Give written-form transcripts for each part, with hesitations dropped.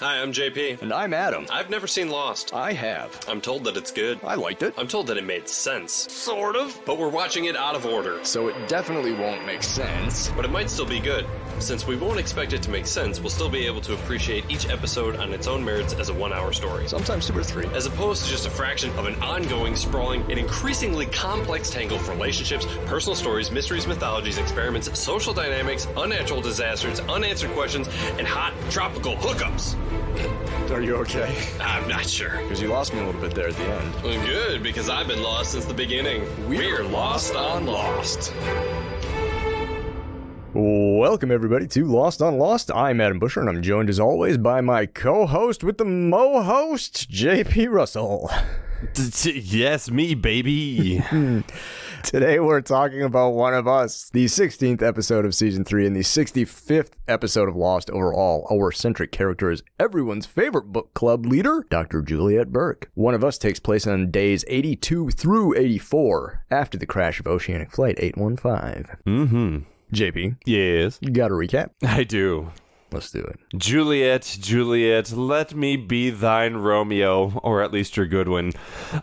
Hi, I'm JP. And I'm Adam. I've never seen Lost. I have. I'm told that it's good. I liked it. I'm told that it made sense. Sort of. But we're watching it out of order. So it definitely won't make sense. But it might still be good. Since we won't expect it to make sense, we'll still be able to appreciate each episode on its own merits as a 1-hour story. Sometimes 2 or 3. As opposed to just a fraction of an ongoing, sprawling, and increasingly complex tangle of relationships, personal stories, mysteries, mythologies, experiments, social dynamics, unnatural disasters, unanswered questions, and hot tropical hookups. Are you okay? I'm not sure. Because you lost me a little bit there at the end. Well, good, because I've been lost since the beginning. We're Lost on Lost. Welcome, everybody, to Lost on Lost. I'm Adam Busher, and I'm joined, as always, by my co-host with the mo-host, JP Russell. Yes, me, baby. Today we're talking about One of Us, the 16th episode of Season 3 and the 65th episode of Lost overall. Our centric character is everyone's favorite book club leader, Dr. Juliet Burke. One of Us takes place on days 82 through 84 after the crash of Oceanic Flight 815. Mm-hmm. JP, Yes. you got a recap? I do. Let's do it. Juliet, Juliet, let me be thine Romeo, or at least your good one.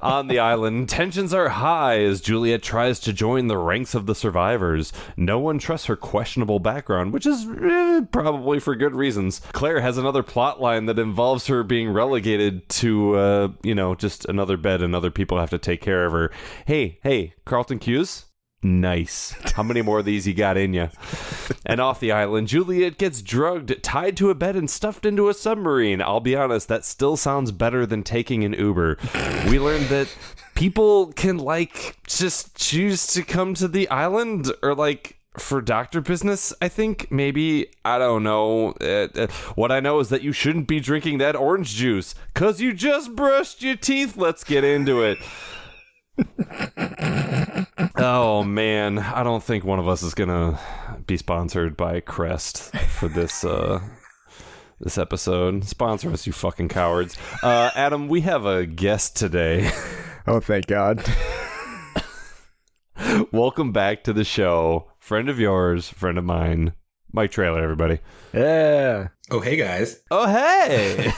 On the island, tensions are high as Juliet tries to join the ranks of the survivors. No one trusts her questionable background, which is probably for good reasons. Claire has another plot line that involves her being relegated to, just another bed and other people have to take care of her. Hey, Carlton Cuse? Nice. How many more of these you got in you? And off the island, Juliet gets drugged, tied to a bed, and stuffed into a submarine. I'll be honest, that still sounds better than taking an Uber. We learned that people can, just choose to come to the island, or, for doctor business, I think. Maybe. I don't know. What I know is that you shouldn't be drinking that orange juice, because you just brushed your teeth. Let's get into it. Oh man, I don't think One of Us is gonna be sponsored by Crest for this this episode. Sponsor us, you fucking cowards. Adam, we have a guest today. Oh, thank God. Welcome back to the show. Friend of yours, friend of mine, Mike Traylor, everybody. Yeah. Oh, hey guys. Oh, hey.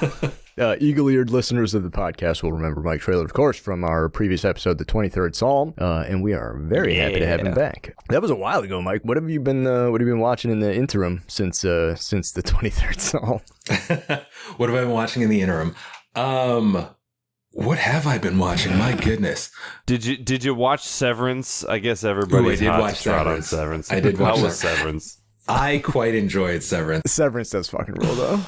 Eagle-eared listeners of the podcast will remember Mike Traylor, of course, from our previous episode, the 23rd Psalm, and we are very happy to have him back. That was a while ago, Mike. What have you been watching in the interim since the 23rd Psalm? What have I been watching in the interim? What have I been watching? My goodness. Did you watch Severance? I guess everybody's hot to trot on Severance. I did watch How was Severance? I quite enjoyed Severance. Severance does fucking roll, though.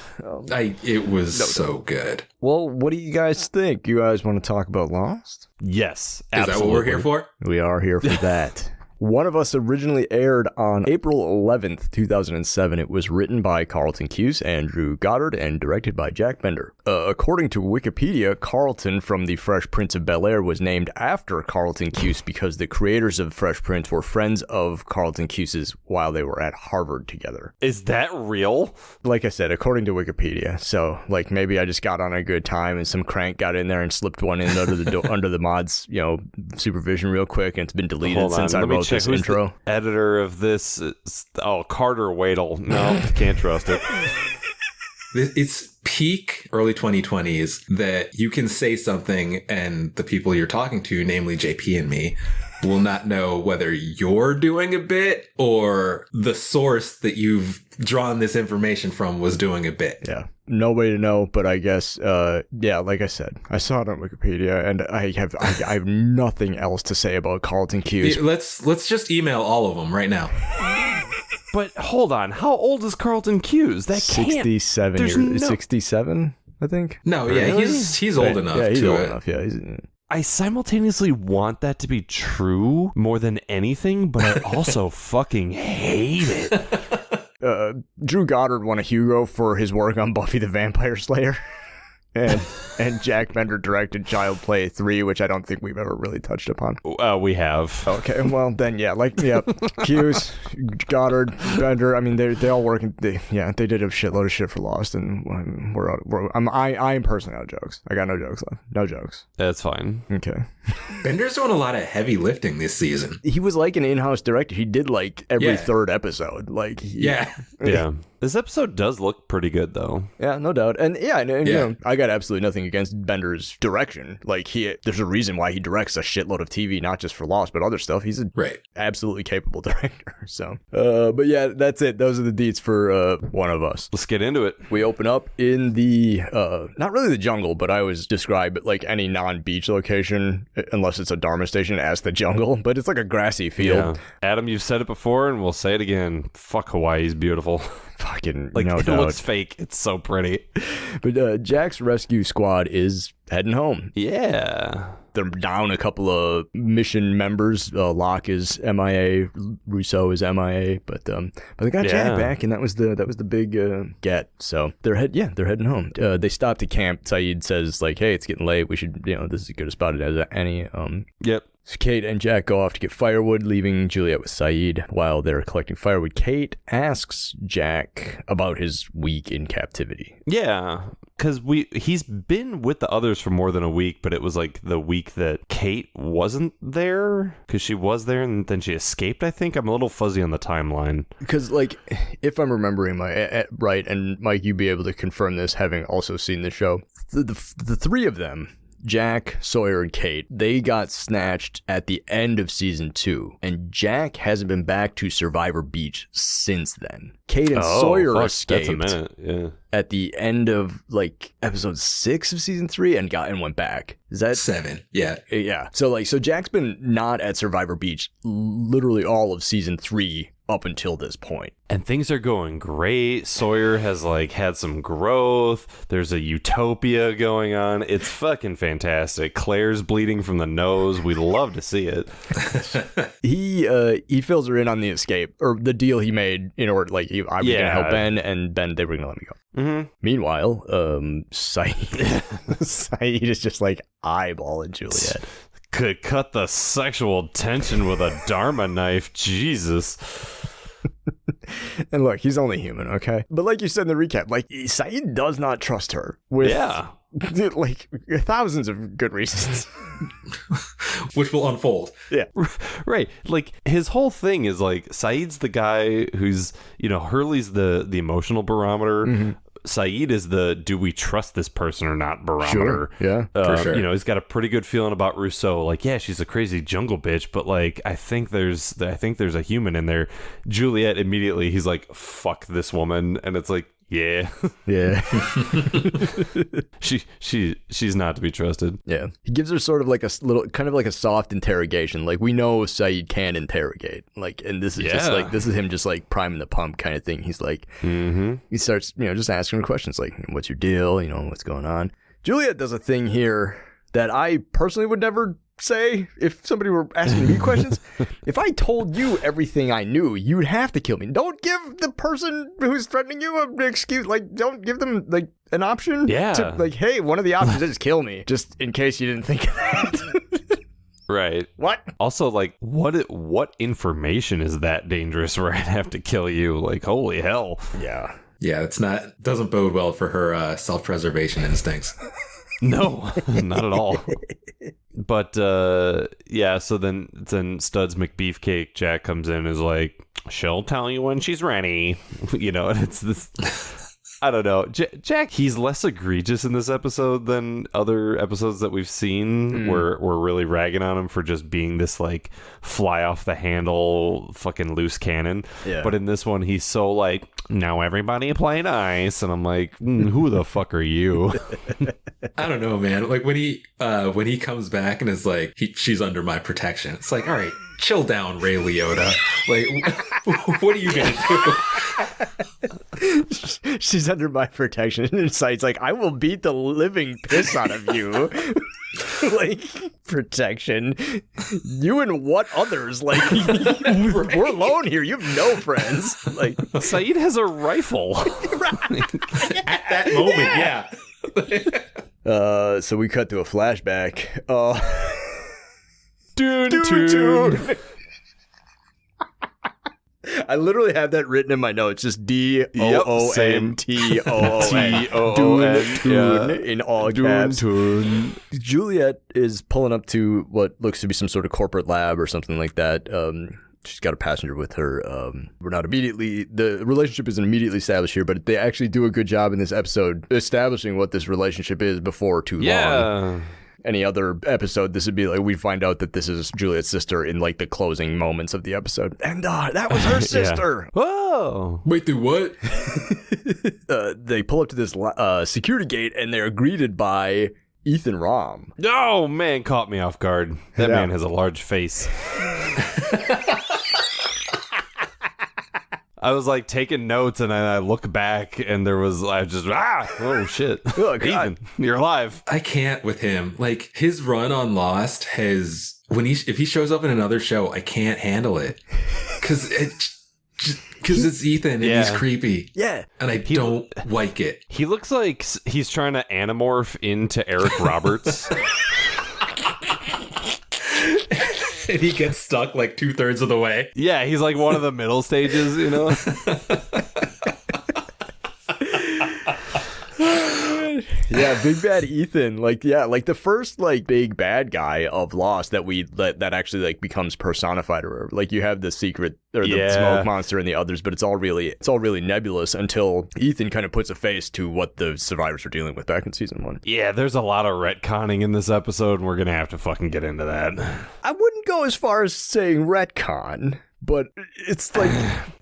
It was so good. Well, what do you guys think? You guys want to talk about Lost? Yes, absolutely. Is that what we're here for? We are here for that. One of Us originally aired on April 11th, 2007. It was written by Carlton Cuse and Drew Goddard and directed by Jack Bender. According to Wikipedia, Carlton from The Fresh Prince of Bel-Air was named after Carlton Cuse because the creators of Fresh Prince were friends of Carlton Cuse's while they were at Harvard together. Is that real? Like I said, according to Wikipedia. So, maybe I just got on a good time and some crank got in there and slipped one in under the under the mods, supervision real quick, and it's been deleted since I wrote this intro. The editor of this? Carter Wadle. No, can't trust it. It's peak early 2020s that you can say something and the people you're talking to, namely JP and me, will not know whether you're doing a bit or the source that you've drawn this information from was doing a bit. Yeah. No way to know, but I guess, like I said, I saw it on Wikipedia, and I have nothing else to say about Carlton Cuse. Let's just email all of them right now. But hold on, how old is Carlton Cuse? That 67 years. 67, I think. No, yeah, really? he's old enough. Yeah, he's to old it. enough. Yeah, I simultaneously want that to be true more than anything, but I also fucking hate it. Drew Goddard won a Hugo for his work on Buffy the Vampire Slayer. And Jack Bender directed Child Play 3, which I don't think we've ever really touched upon. We have. Okay, well then, Cuse, Goddard, Bender. I mean, they all work. They did a shitload of shit for Lost, and I'm personally out of jokes. I got no jokes left. No jokes. That's fine. Okay. Bender's doing a lot of heavy lifting this season. He was like an in-house director. He did every third episode. Yeah. This episode does look pretty good, though. Yeah, no doubt. And you know, I got absolutely nothing against Bender's direction. Like, there's a reason why he directs a shitload of TV, not just for Lost, but other stuff. He's a absolutely capable director. So, but yeah, that's it. Those are the deets for One of Us. Let's get into it. We open up in the, not really the jungle, but I always describe it like any non-beach location, unless it's a Dharma station, as the jungle. But it's like a grassy field. Yeah. Adam, you've said it before, and we'll say it again. Fuck, Hawaii's beautiful. Fucking like, no it doubt. looks fake. It's so pretty. But Jack's rescue squad is heading home. Yeah. They're down a couple of mission members. Locke is MIA, Rousseau is MIA, but they got Jack back, and that was the big get. So they're heading home. They stop to camp. Sayid says like, "Hey, it's getting late. We should, this is as good a spot as any." Yep. So Kate and Jack go off to get firewood, leaving Juliet with Sayid. While they're collecting firewood, Kate asks Jack about his week in captivity. Yeah, because he's been with the others for more than a week, but it was like the week that Kate wasn't there, because she was there and then she escaped, I think. I'm a little fuzzy on the timeline. Because, like, if I'm remembering right, and Mike, you'd be able to confirm this, having also seen the show, the three of them, Jack, Sawyer, and Kate, they got snatched at the end of season 2, and Jack hasn't been back to Survivor Beach since then. Kate and Sawyer escaped at the end of like episode 6 of season 3 and went back. Is that 7? Yeah. Yeah. So Jack's been not at Survivor Beach literally all of season 3 up until this point. And things are going great. Sawyer has like had some growth. There's a utopia going on. It's fucking fantastic. Claire's bleeding from the nose. We love to see it. He fills her in on the escape, or the deal he made in order, like, I was gonna help Ben, and Ben, they were gonna let me go. Mm-hmm. Meanwhile, Sayid is just like eyeballing Juliet. Could cut the sexual tension with a Dharma knife. Jesus. And look, he's only human, okay? But like you said in the recap, like, Sayid does not trust her with like thousands of good reasons. Which will unfold. Yeah. Right. Like, his whole thing is like, Sayid's the guy who's, Hurley's the emotional barometer. Mm-hmm. Sayid is the do we trust this person or not barometer. Sure. Yeah, for sure. He's got a pretty good feeling about Rousseau. Like, yeah, she's a crazy jungle bitch, but like, I think there's a human in there. Juliet, immediately he's like, fuck this woman, and it's like, yeah. She's not to be trusted. Yeah. He gives her sort of like a little, kind of like a soft interrogation. Like, we know Sayid can interrogate. Like, and this is just like, this is him just like priming the pump kind of thing. He's like, he starts, just asking her questions like, what's your deal? What's going on? Juliet does a thing here that I personally would never say if somebody were asking me questions. If I told you everything I knew, you'd have to kill me. Don't give the person who's threatening you an excuse. Like, don't give them like an option. To, like, hey, one of the options is kill me, just in case you didn't think of that. Right. What? Also, like, what information is that dangerous where I'd have to kill you? Like, holy hell. Yeah. Yeah, doesn't bode well for her self-preservation instincts. No, not at all. But so then Studs McBeefcake Jack comes in and is like, she'll tell you when she's ready. And it's this, I don't know. Jack, he's less egregious in this episode than other episodes that we've seen where we're really ragging on him for just being this like fly off the handle fucking loose cannon. Yeah. But in this one, he's so like, now everybody play nice. And I'm like, who the fuck are you? I don't know, man. Like, when he comes back and is like, she's under my protection. It's like, all right, chill down, Ray Liotta. Like, what are you going to do? She's under my protection. And Sayid's like, I will beat the living piss out of you. Like, protection. You and what others? Like, we're alone here. You have no friends. Like, Sayid has a rifle. At that moment, yeah. So we cut to a flashback. Dude. I literally have that written in my notes, just DOONTOON. In all caps. Juliet is pulling up to what looks to be some sort of corporate lab or something like that. she's got a passenger with her. The relationship isn't immediately established here, but they actually do a good job in this episode establishing what this relationship is before too long. Any other episode, this would be like we find out that this is Juliet's sister in like the closing moments of the episode, and that was her sister. Whoa! Wait, through what? They pull up to this security gate, and they're greeted by Ethan Rom. Oh man, caught me off guard. That man has a large face. I was like taking notes, and I look back, and oh shit. Oh, God. Ethan, you're alive. I can't with him. Like, his run on Lost has, if he shows up in another show, I can't handle it. Because it's Ethan, and he's creepy. Yeah. And I don't like it. He looks like he's trying to anamorph into Eric Roberts. And he gets stuck like 2/3 of the way. Yeah, he's like one of the middle stages, you know? Yeah, big bad Ethan. Like the first like big bad guy of Lost that actually like becomes personified or whatever. Like you have the secret or the smoke monster and the others, but it's all really nebulous until Ethan kind of puts a face to what the survivors are dealing with back in season 1. Yeah, there's a lot of retconning in this episode, and we're gonna have to fucking get into that. I wouldn't go as far as saying retcon. But it's like,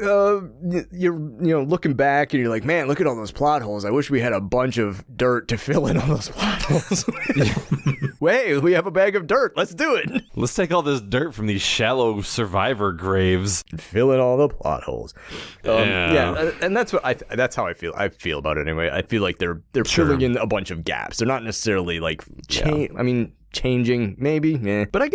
you're looking back and you're like, man, look at all those plot holes. I wish we had a bunch of dirt to fill in all those plot holes. Wait, we have a bag of dirt. Let's do it. Let's take all this dirt from these shallow survivor graves. Fill in all the plot holes. Yeah, and that's what that's how I feel about it anyway. I feel like they're filling in a bunch of gaps. They're not necessarily like changing, maybe, but like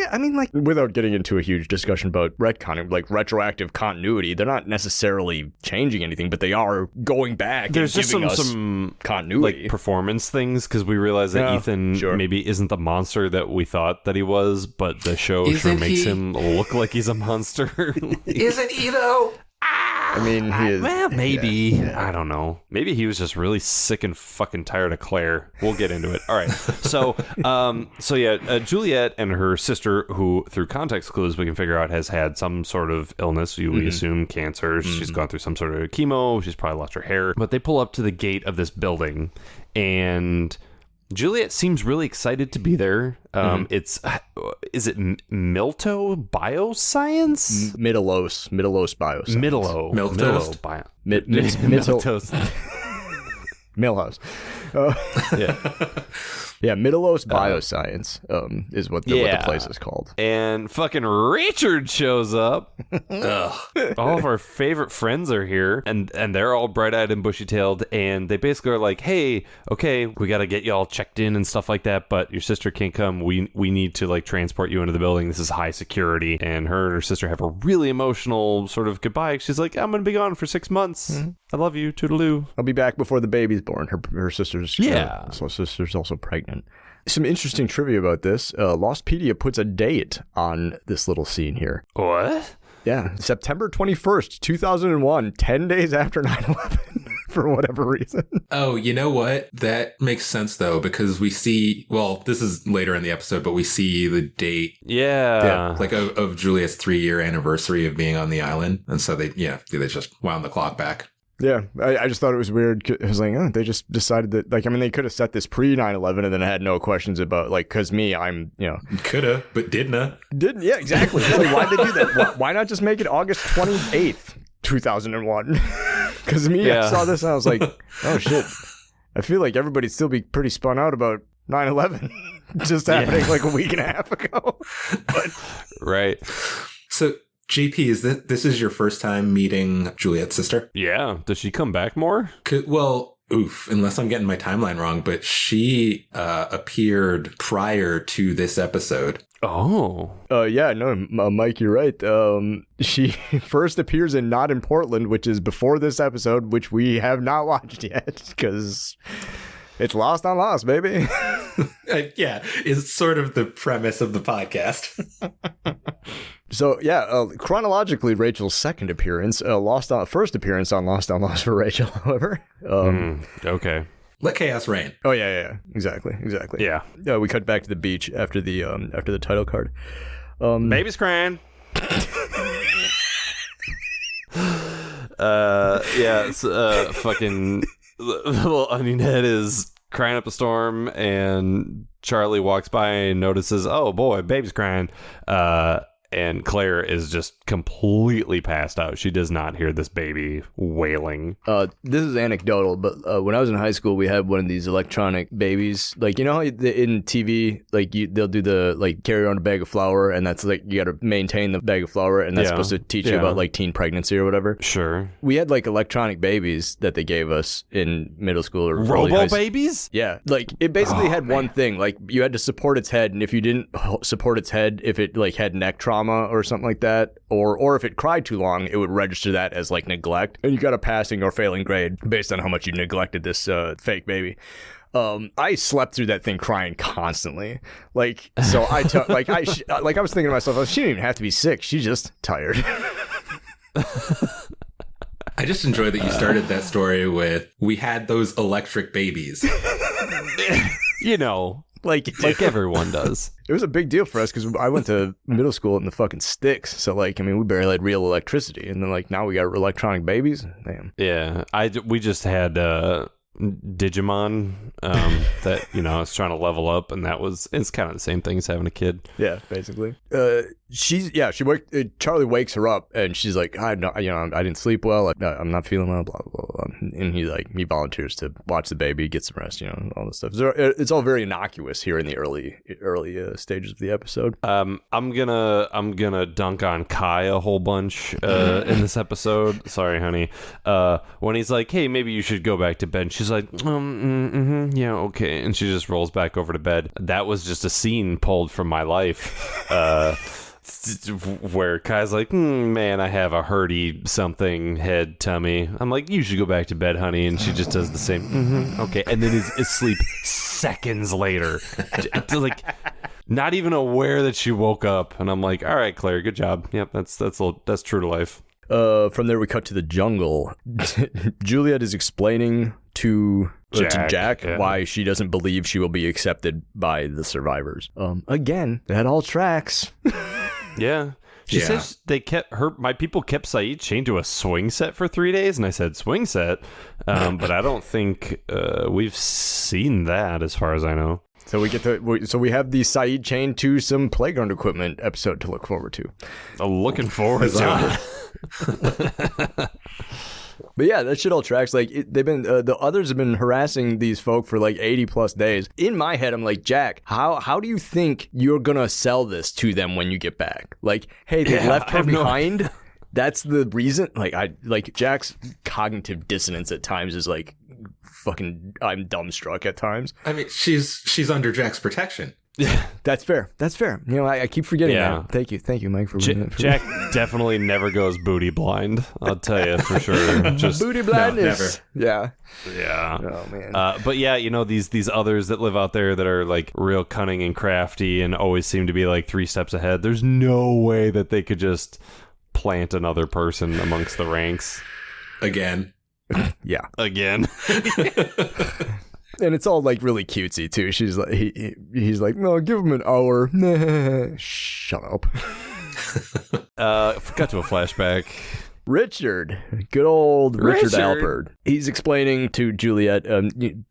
without getting into a huge discussion about retconning, like retroactive continuity, they're not necessarily changing anything, but they are going back. There's and just giving us some continuity, like performance things, because we realize that Ethan maybe isn't the monster that we thought that he was, but the show sure makes him look like he's a monster. Isn't he though? I mean, he is. Well, maybe. Yeah. I don't know. Maybe he was just really sick and fucking tired of Claire. We'll get into it. All right. So, Juliet and her sister, who through context clues we can figure out has had some sort of illness. We assume cancer. She's gone through some sort of chemo. She's probably lost her hair. But they pull up to the gate of this building, and Juliet seems really excited to be there. Is it Milto Bioscience? Middleos Bioscience. Miltoast Bio. Miltoast. Millhouse. Yeah, Middleos Bioscience is what the place is called. And fucking Richard shows up. All of our favorite friends are here, and they're all bright-eyed and bushy-tailed, and they basically are like, hey, okay, we got to get y'all checked in and stuff like that, but your sister can't come. We need to like transport you into the building. This is high security. And her and her sister have a really emotional sort of goodbye. She's like, I'm going to be gone for 6 months. I love you. Toodaloo. I'll be back before the baby's born. Her sister's sister's also pregnant. Some interesting trivia about this. Lostpedia puts a date on this little scene here. What? Yeah, September 21st, 2001, 10 days after 9/11, for whatever reason. Oh, you know what? That makes sense, though, because we see, well, this is later in the episode, but we see the date. Yeah. Like of Juliet's 3-year anniversary of being on the island. And so they just wound the clock back. Yeah, I just thought it was weird. It was like, they just decided that, like, I mean, they could have set this pre 9/11 and then had no questions about, like, because I'm. Coulda, but didn't. Yeah, exactly. Why'd they do that? Why not just make it August 28th, 2001? Because I saw this and I was like, oh, shit. I feel like everybody'd still be pretty spun out about 9/11 just happening like a week and a half ago. But right. So, JP, this is your first time meeting Juliet's sister? Yeah. Does she come back more? Well, unless I'm getting my timeline wrong, but she appeared prior to this episode. Oh. Yeah, no, Mike, you're right. She first appears in Not in Portland, which is before this episode, which we have not watched yet, because it's Lost on Lost, baby. Yeah, it's sort of the premise of the podcast. So, chronologically, Rachel's second appearance, first appearance on Lost for Rachel, however. Okay. Let chaos reign. Oh, yeah. Exactly. Yeah. We cut back to the beach after the title card. Baby's crying. Fucking the little onion head is crying up a storm, and Charlie walks by and notices, oh boy, baby's crying. And Claire is just completely passed out. She does not hear this baby wailing. This is anecdotal, but when I was in high school, we had one of these electronic babies. Like, you know how in TV, like they'll do the like carry around a bag of flour, and that's like you got to maintain the bag of flour, and that's supposed to teach you about like teen pregnancy or whatever. Sure. We had like electronic babies that they gave us in middle school or Robo babies? Yeah, like it basically had one thing. Like you had to support its head, and if you didn't support its head, if it like had neck trauma or something like that, or if it cried too long, it would register that as like neglect, and you got a passing or failing grade based on how much you neglected this fake baby. I slept through that thing crying constantly. Like, so I was thinking to myself, she didn't even have to be sick. She's just tired. I just enjoy that you started that story with, we had those electric babies. You know, like everyone does. It was a big deal for us because I went to middle school in the fucking sticks. So, like, I mean, we barely had real electricity. And then, like, now we got electronic babies. Damn. Yeah. We just had Digimon that, you know, I was trying to level up. And it's kind of the same thing as having a kid. Yeah, basically. Charlie wakes her up and she's like, I didn't sleep well. I'm not feeling well, blah, blah, blah. And he volunteers to watch the baby, get some rest, you know, all this stuff. It's all very innocuous here in the early stages of the episode. I'm gonna dunk on Kai a whole bunch in this episode. Sorry, honey. When he's like, hey, maybe you should go back to bed. She's like, yeah, okay. And she just rolls back over to bed. That was just a scene pulled from my life. Where Kai's like, man, I have a Hurley something head tummy. I'm like, you should go back to bed, honey. And she just does the same. Okay. And then is asleep seconds later. Like, not even aware that she woke up. And I'm like, all right, Claire, good job. Yep, that's true to life. From there, we cut to the jungle. Juliet is explaining to Jack why she doesn't believe she will be accepted by the survivors. Again, that all tracks. Yeah. She says my people kept Sayid chained to a swing set for 3 days, and I said swing set, but I don't think we've seen that as far as I know. So we have the Sayid chained to some playground equipment episode to look forward to. Looking forward to it. But yeah, that shit all tracks. Like they've been, the others have been harassing these folk for like 80 plus days. In my head, I'm like, Jack, how do you think you're gonna sell this to them when you get back? Like, hey, they left her behind. That's the reason. Like Jack's cognitive dissonance at times is like, fucking, I'm dumbstruck at times. I mean, she's under Jack's protection. Yeah, that's fair. You know, I keep forgetting that. Thank you, Mike, for Jack definitely never goes booty blind. I'll tell you for sure. Just booty blindness. No, yeah. Oh man. But yeah, you know, these others that live out there that are like real cunning and crafty and always seem to be like 3 steps ahead. There's no way that they could just plant another person amongst the ranks. Again. Yeah. Again. And it's all like really cutesy too. She's like, he's like, no, give him an hour. Shut up. Got to a flashback. Richard, good old Richard Alpert. He's explaining to Juliet,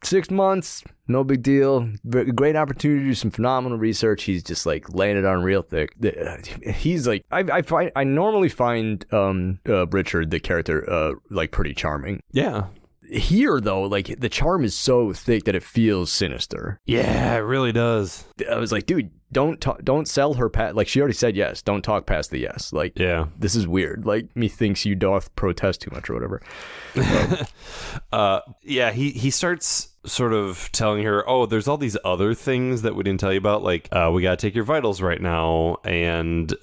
6 months, no big deal. Great opportunity to do some phenomenal research. He's just like laying it on real thick. He's like, I normally find Richard, the character, like pretty charming. Yeah. Here, though, like the charm is so thick that it feels sinister. Yeah, it really does. I was like, dude, don't sell her past. Like she already said yes. Don't talk past the yes. Like, yeah, this is weird. Like methinks you doth protest too much or whatever. Yeah, he starts sort of telling her, oh, there's all these other things that we didn't tell you about, like we gotta take your vitals right now, and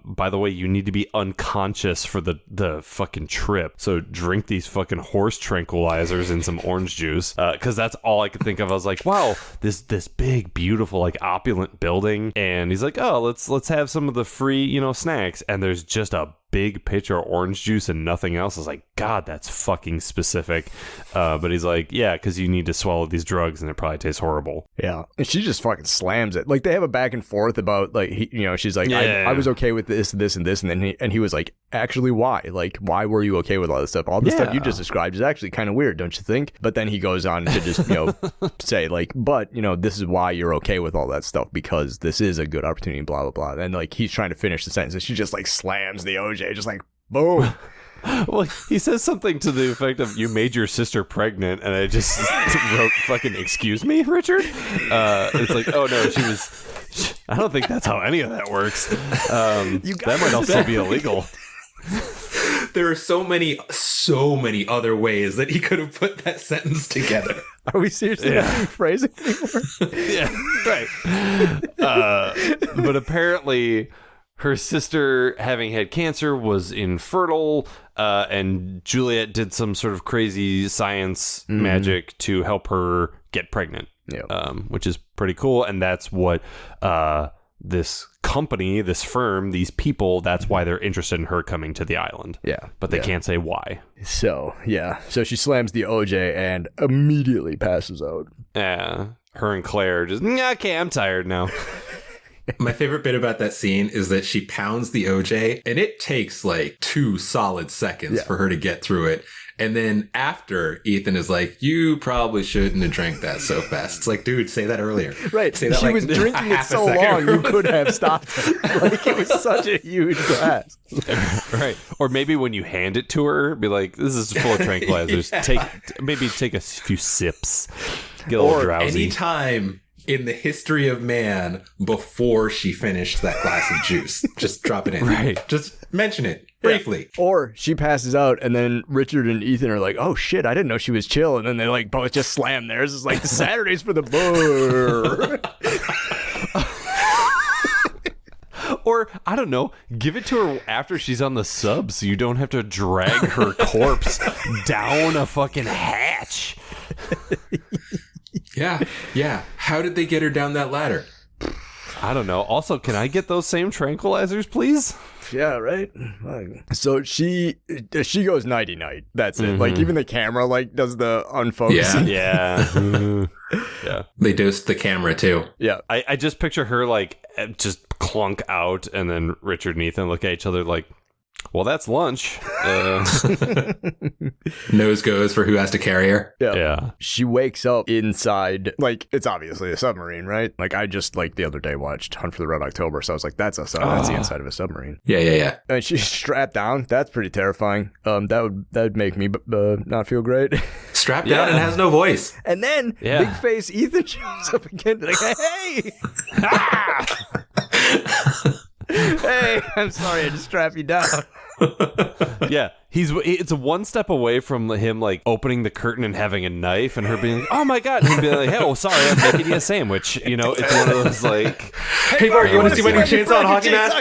by the way, you need to be unconscious for the fucking trip, so drink these fucking horse tranquilizers and some orange juice, because that's all I could think of. I was like, wow, this big beautiful like opulent building, and he's like, oh, let's have some of the free, you know, snacks, and there's just a big pitcher of orange juice and nothing else. I was like, God, that's fucking specific. But he's like, yeah, because you need to swallow these drugs and it probably tastes horrible. Yeah. And she just fucking slams it. Like, they have a back and forth about, like, she's like, I was okay with this, and this. And then he was like, actually, why? Like, why were you okay with all this stuff? All the stuff you just described is actually kind of weird, don't you think? But then he goes on to just, say, like, but, this is why you're okay with all that stuff, because this is a good opportunity, blah, blah, blah. And, like, he's trying to finish the sentence, and she just, like, slams the OJ, just like, boom. Well, he says something to the effect of, you made your sister pregnant, and I just wrote fucking, excuse me, Richard? It's like, oh no, I don't think that's how any of that works. That might also be illegal. There are so many other ways that he could have put that sentence together. Are we seriously not doing phrasing anymore? Yeah, right. But apparently her sister, having had cancer, was infertile, and Juliet did some sort of crazy science magic to help her get pregnant, which is pretty cool. And that's what this company, this firm, these people, that's why they're interested in her coming to the island. Yeah. But they can't say why. So, yeah. So she slams the OJ and immediately passes out. Yeah. Her and Claire just, okay, I'm tired now. My favorite bit about that scene is that she pounds the OJ, and it takes like 2 solid seconds for her to get through it. And then after, Ethan is like, you probably shouldn't have drank that so fast. It's like, dude, say that earlier. Right. Say that she was drinking it so long, you could have stopped it. Like, it was such a huge glass. Right. Or maybe when you hand it to her, be like, this is full of tranquilizers. Take a few sips. Get a little drowsy. Anytime in the history of man before she finished that glass of juice. Just drop it in. Right. Just mention it briefly. Yeah. Or she passes out and then Richard and Ethan are like, oh shit, I didn't know she was chill. And then they like both just slam theirs. It's like the Saturdays for the burr. Or, I don't know, give it to her after she's on the sub so you don't have to drag her corpse down a fucking hatch. Yeah. How did they get her down that ladder? I don't know. Also, can I get those same tranquilizers, please? Yeah, right. So she goes nighty night. That's it. Like even the camera like does the unfocusing. Yeah. Yeah. They dosed the camera too. Yeah. I just picture her like just clunk out, and then Richard and Ethan look at each other like, well, that's lunch. Nose goes for who has to carry her. Yeah. She wakes up inside, like, it's obviously a submarine, right? Like, I just, like, the other day watched Hunt for the Red October, so I was like, that's the inside of a submarine. Yeah. And she's strapped down. That's pretty terrifying. That would make me not feel great. Strapped down and has no voice. And then big face Ethan shows up again, like, hey! Hey, I'm sorry, I just strapped you down. Yeah, it's one step away from him like opening the curtain and having a knife, and her being like, oh my god, and he'd be like, hey, oh sorry, I'm making you a sandwich. You know, it's one of those like, hey Bart, you want to see my new chainsaw and hockey mask?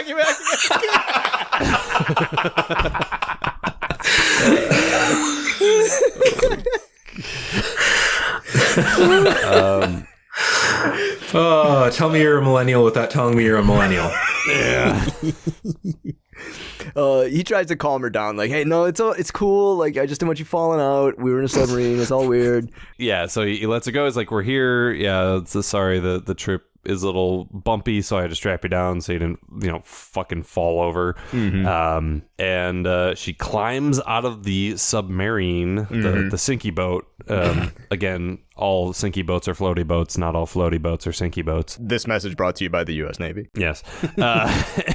Oh, tell me you're a millennial without telling me you're a millennial. yeah. He tries to calm her down, like, hey, no, it's cool. Like, I just didn't want you falling out. We were in a submarine. It's all weird. Yeah, so he lets it go. He's like, we're here. Yeah, sorry, the trip is a little bumpy, so I had to strap you down so you didn't, fucking fall over. And she climbs out of the submarine, the sinky boat. Again, all sinky boats are floaty boats. Not all floaty boats are sinky boats. This message brought to you by the U.S. Navy. Yes.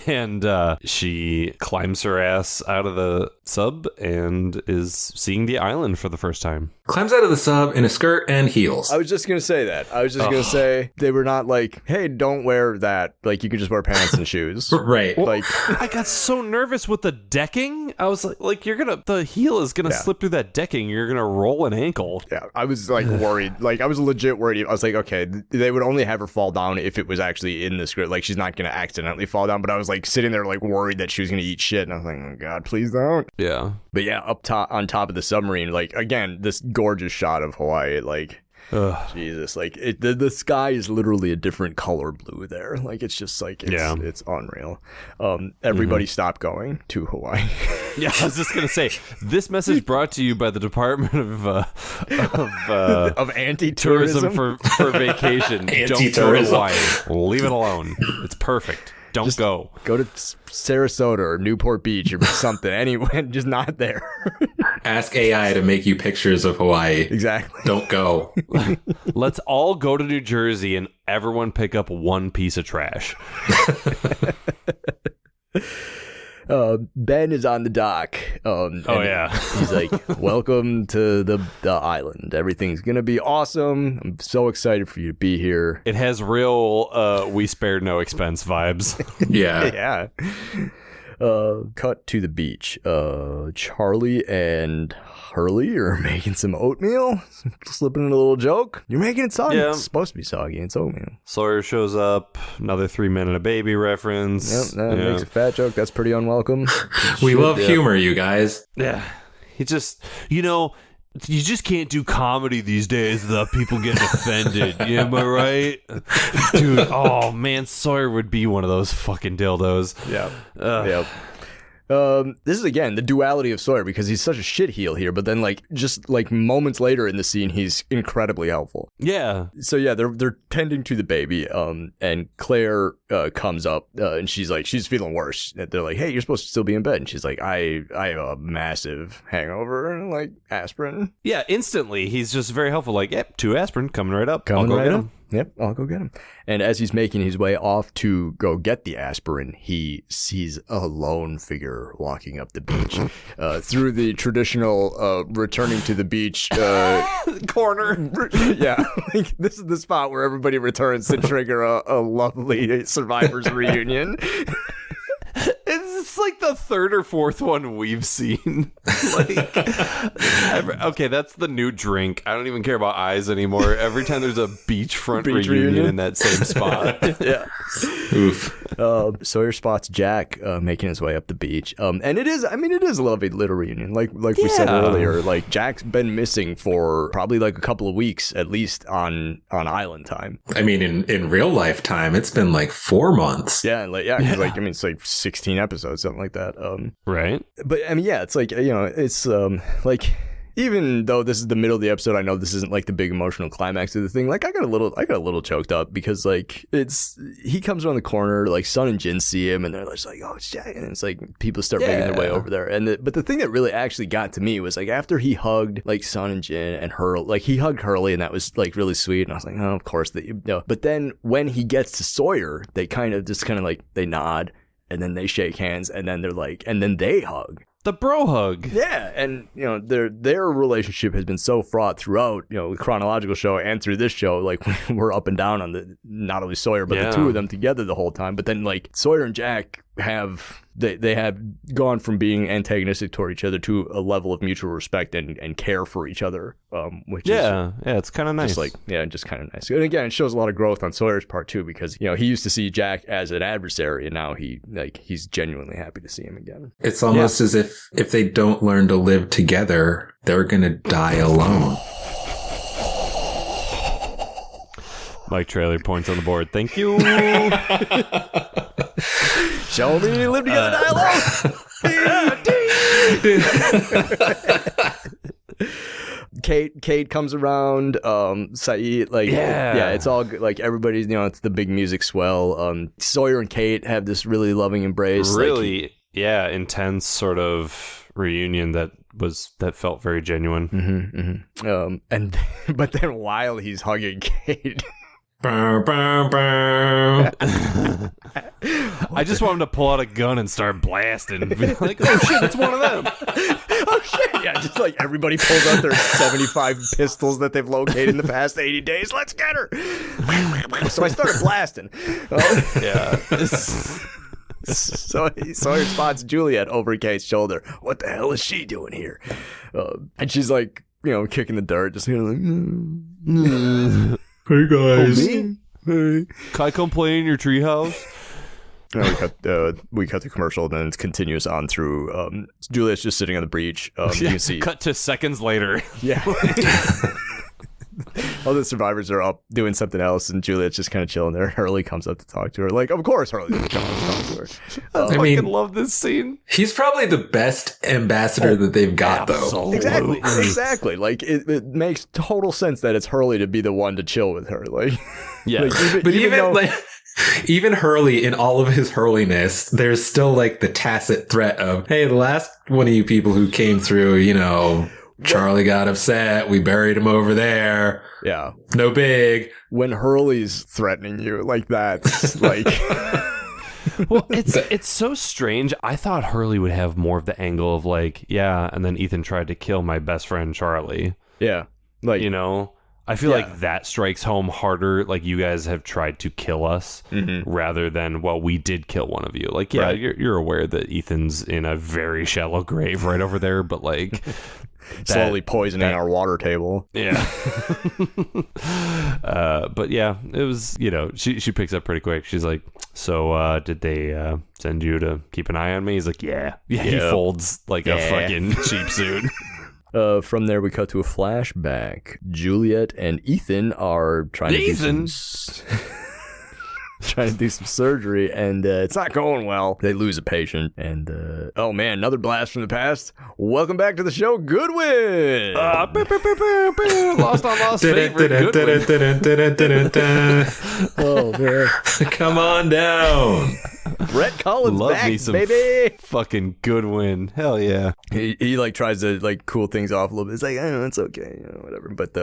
And she climbs her ass out of the sub and is seeing the island for the first time. Climbs out of the sub in a skirt and heels. I was just going to say that. I was just going to say they were not like, hey, don't wear that. Like, you could just wear pants and shoes. Right. Like, I got so nervous with the decking. I was like the heel is going to slip through that decking. You're going to roll an ankle. Yeah, I was like worried. Like, I was legit worried. I was like, okay, they would only have her fall down if it was actually in the script. Like, she's not going to accidentally fall down. But I was like sitting there like worried that she was going to eat shit. And I was like, oh God, please don't. Yeah. But yeah, up top on top of the submarine, like, again, this gorgeous shot of Hawaii, like, Jesus, like the sky is literally a different color blue there. Like it's just like it's unreal. Everybody stop going to Hawaii. Yeah, I was just gonna say this message brought to you by the Department of Anti-tourism for vacation. Don't go to Hawaii. Leave it alone. It's perfect. Don't go. Go to Sarasota or Newport Beach or something. Anyway, just not there. Ask AI to make you pictures of Hawaii. Exactly. Don't go. Let's all go to New Jersey and everyone pick up one piece of trash. Ben is on the dock. He's like, welcome to the island. Everything's going to be awesome. I'm so excited for you to be here. It has real we spared no expense vibes. Yeah. Cut to the beach. Charlie and Hurley are making some oatmeal. Slipping in a little joke. You're making it soggy. Yeah. It's supposed to be soggy. It's oatmeal. Sawyer shows up. Another 3 Men and a Baby reference. Yep, that makes a fat joke. That's pretty unwelcome. We love humor, you guys. Yeah. He just, you just can't do comedy these days without people getting offended. Yeah, am I right? Dude, oh man, Sawyer would be one of those fucking dildos. Yeah. Yep. This is again the duality of Sawyer because he's such a shit heel here, but then just moments later in the scene he's incredibly helpful. Yeah. So yeah, they're tending to the baby, and Claire comes up and she's feeling worse. They're like, hey, you're supposed to still be in bed, and she's like, I have a massive hangover, like aspirin. Yeah, instantly he's just very helpful. Like, yep, 2 aspirin coming right up. Coming I'll go right get up. him. Yep, I'll go get him. And as he's making his way off to go get the aspirin, he sees a lone figure walking up the beach through the traditional returning to the beach corner. Yeah, this is the spot where everybody returns to trigger a lovely survivors reunion. It's like the 3rd or 4th one we've seen. Okay, that's the new drink. I don't even care about eyes anymore. Every time there's a beachfront reunion in that same spot. Yeah. Oof. Sawyer spots Jack making his way up the beach. And it is a lovely little reunion. Like we said earlier, like Jack's been missing for probably like a couple of weeks at least on island time. I mean, in real life time, it's been like 4 months. Yeah, it's like 16 episodes, something like that. Right. But I mean, yeah, it's like, it's like, even though this is the middle of the episode, I know this isn't like the big emotional climax of the thing. Like I got a little choked up because like he comes around the corner, like Sun and Jin see him and they're just like, oh, it's Jack. And it's like people start making their way over there. But the thing that really actually got to me was like after he hugged like Sun and Jin and Hurley, like he hugged Hurley and that was like really sweet. And I was like, oh, of course But then when he gets to Sawyer, they kind of like they nod. And then they shake hands, and then they hug. The bro hug. Yeah, and their relationship has been so fraught throughout the chronological show and through this show. Like we're up and down on not only Sawyer but the two of them together the whole time. But then like Sawyer and Jack have gone from being antagonistic toward each other to a level of mutual respect and care for each other, which is it's kind of nice. Just kind of nice. And again, it shows a lot of growth on Sawyer's part too, because he used to see Jack as an adversary, and now he's genuinely happy to see him again. It's almost as if they don't learn to live together, they're gonna die alone. Mike Traylor points on the board. Thank you. Show me live together dialogue. Kate comes around. Sayid, it's all good. Like everybody's, it's the big music swell. Sawyer and Kate have this really loving embrace. Really, intense sort of reunion that felt very genuine. But then while he's hugging Kate. Bow, bow, bow. I just want him to pull out a gun and start blasting and be like, oh shit, it's one of them. Oh shit. Yeah, just like everybody pulls out their 75 pistols that they've located in the past 80 days. Let's get her. So I started blasting. So Sawyer spots Juliet over Kate's shoulder. What the hell is she doing here? And she's like, kicking the dirt, just like, Hey guys. Hey. Can I come play in your treehouse? We cut the commercial, then it continues on through. Juliet's just sitting on the beach. You can see. Cut to seconds later. Yeah. all the survivors are up doing something else, and Juliet's just kind of chilling there. Hurley comes up to talk to her. Like, of course Hurley's going to come up to talk to her. I fucking love this scene. He's probably the best ambassador that they've got, though. Exactly. Like, it makes total sense that it's Hurley to be the one to chill with her. Like, yeah. Like, even Hurley, in all of his Hurliness, there's still like the tacit threat of, hey, the last one of you people who came through, you know, Charlie got upset. We buried him over there. Yeah. No big. When Hurley's threatening you like that, like... Well, it's so strange. I thought Hurley would have more of the angle of like, yeah, and then Ethan tried to kill my best friend Charlie. Yeah. Like, you know? I feel like that strikes home harder. Like, you guys have tried to kill us rather than, well, we did kill one of you. Like, yeah, right. you're aware that Ethan's in a very shallow grave right over there, but like... slowly poisoning our water table. Yeah. But yeah, it was, you know, she picks up pretty quick. She's like, so did they send you to keep an eye on me? He's like, yeah. He folds like a fucking cheap suit. From there, we cut to a flashback. Juliet and Ethan are trying to do some surgery, and it's not going well. They lose a patient, and oh man, another blast from the past. Welcome back to the show, Goodwin. Lost on Lost favorite Goodwin. Oh man, come on down. Brett Collins Love back, me some baby. Fucking Goodwin. Hell yeah. He like tries to like cool things off a little bit. It's like, I know, it's okay, you know, whatever. But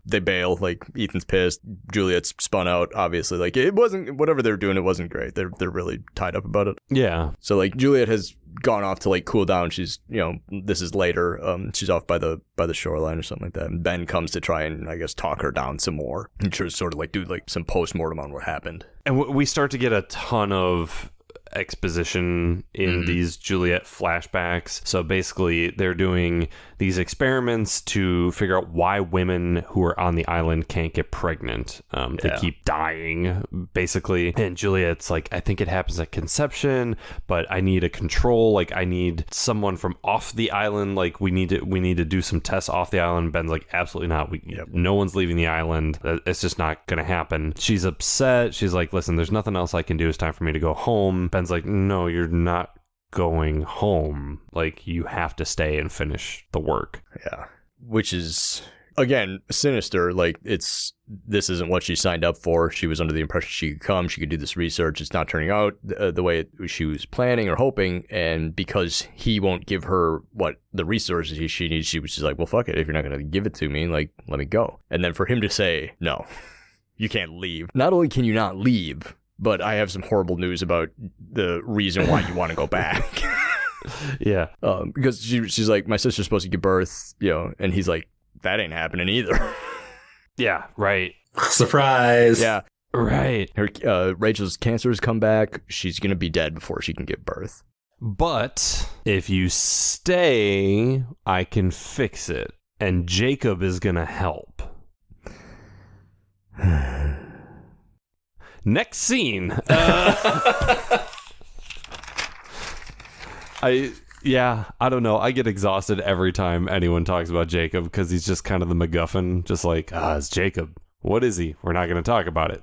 they bail. Like, Ethan's pissed. Juliet's spun out. Obviously, like, it wasn't, whatever they were doing, it wasn't great. They're really tied up about it. Yeah. So like, Juliet has gone off to like cool down. She's, you know, this is later. She's off by the shoreline or something like that. And Ben comes to try and, I guess, talk her down some more and sort of like do like some post-mortem on what happened. And we start to get a ton of exposition in these Juliet flashbacks. So basically, they're doing these experiments to figure out why women who are on the island can't get pregnant. They keep dying, basically. And Juliet's like, I think it happens at conception, but I need a control. Like, I need someone from off the island. Like, we need to do some tests off the island. Ben's like, absolutely not. No one's leaving the island. It's just not gonna happen. She's upset. She's like, listen, there's nothing else I can do. It's time for me to go home. Ben's like, no, you're not going home. Like, you have to stay and finish the work. Yeah. Which is, again, sinister. Like, this isn't what she signed up for. She was under the impression she could come, she could do this research. It's not turning out the way she was planning or hoping. And because he won't give her what the resources she needs, she was just like, well, fuck it. If you're not going to give it to me, like, let me go. And then for him to say, no, you can't leave. Not only can you not leave, but I have some horrible news about the reason why you want to go back. Yeah. Because she's like, my sister's supposed to give birth, you know, and he's like, that ain't happening either. Yeah, right. Surprise. Yeah. Right. Her Rachel's cancer has come back. She's going to be dead before she can give birth. But if you stay, I can fix it. And Jacob is going to help. Next scene. I don't know. I get exhausted every time anyone talks about Jacob because he's just kind of the MacGuffin. Just like, it's Jacob. What is he? We're not going to talk about it.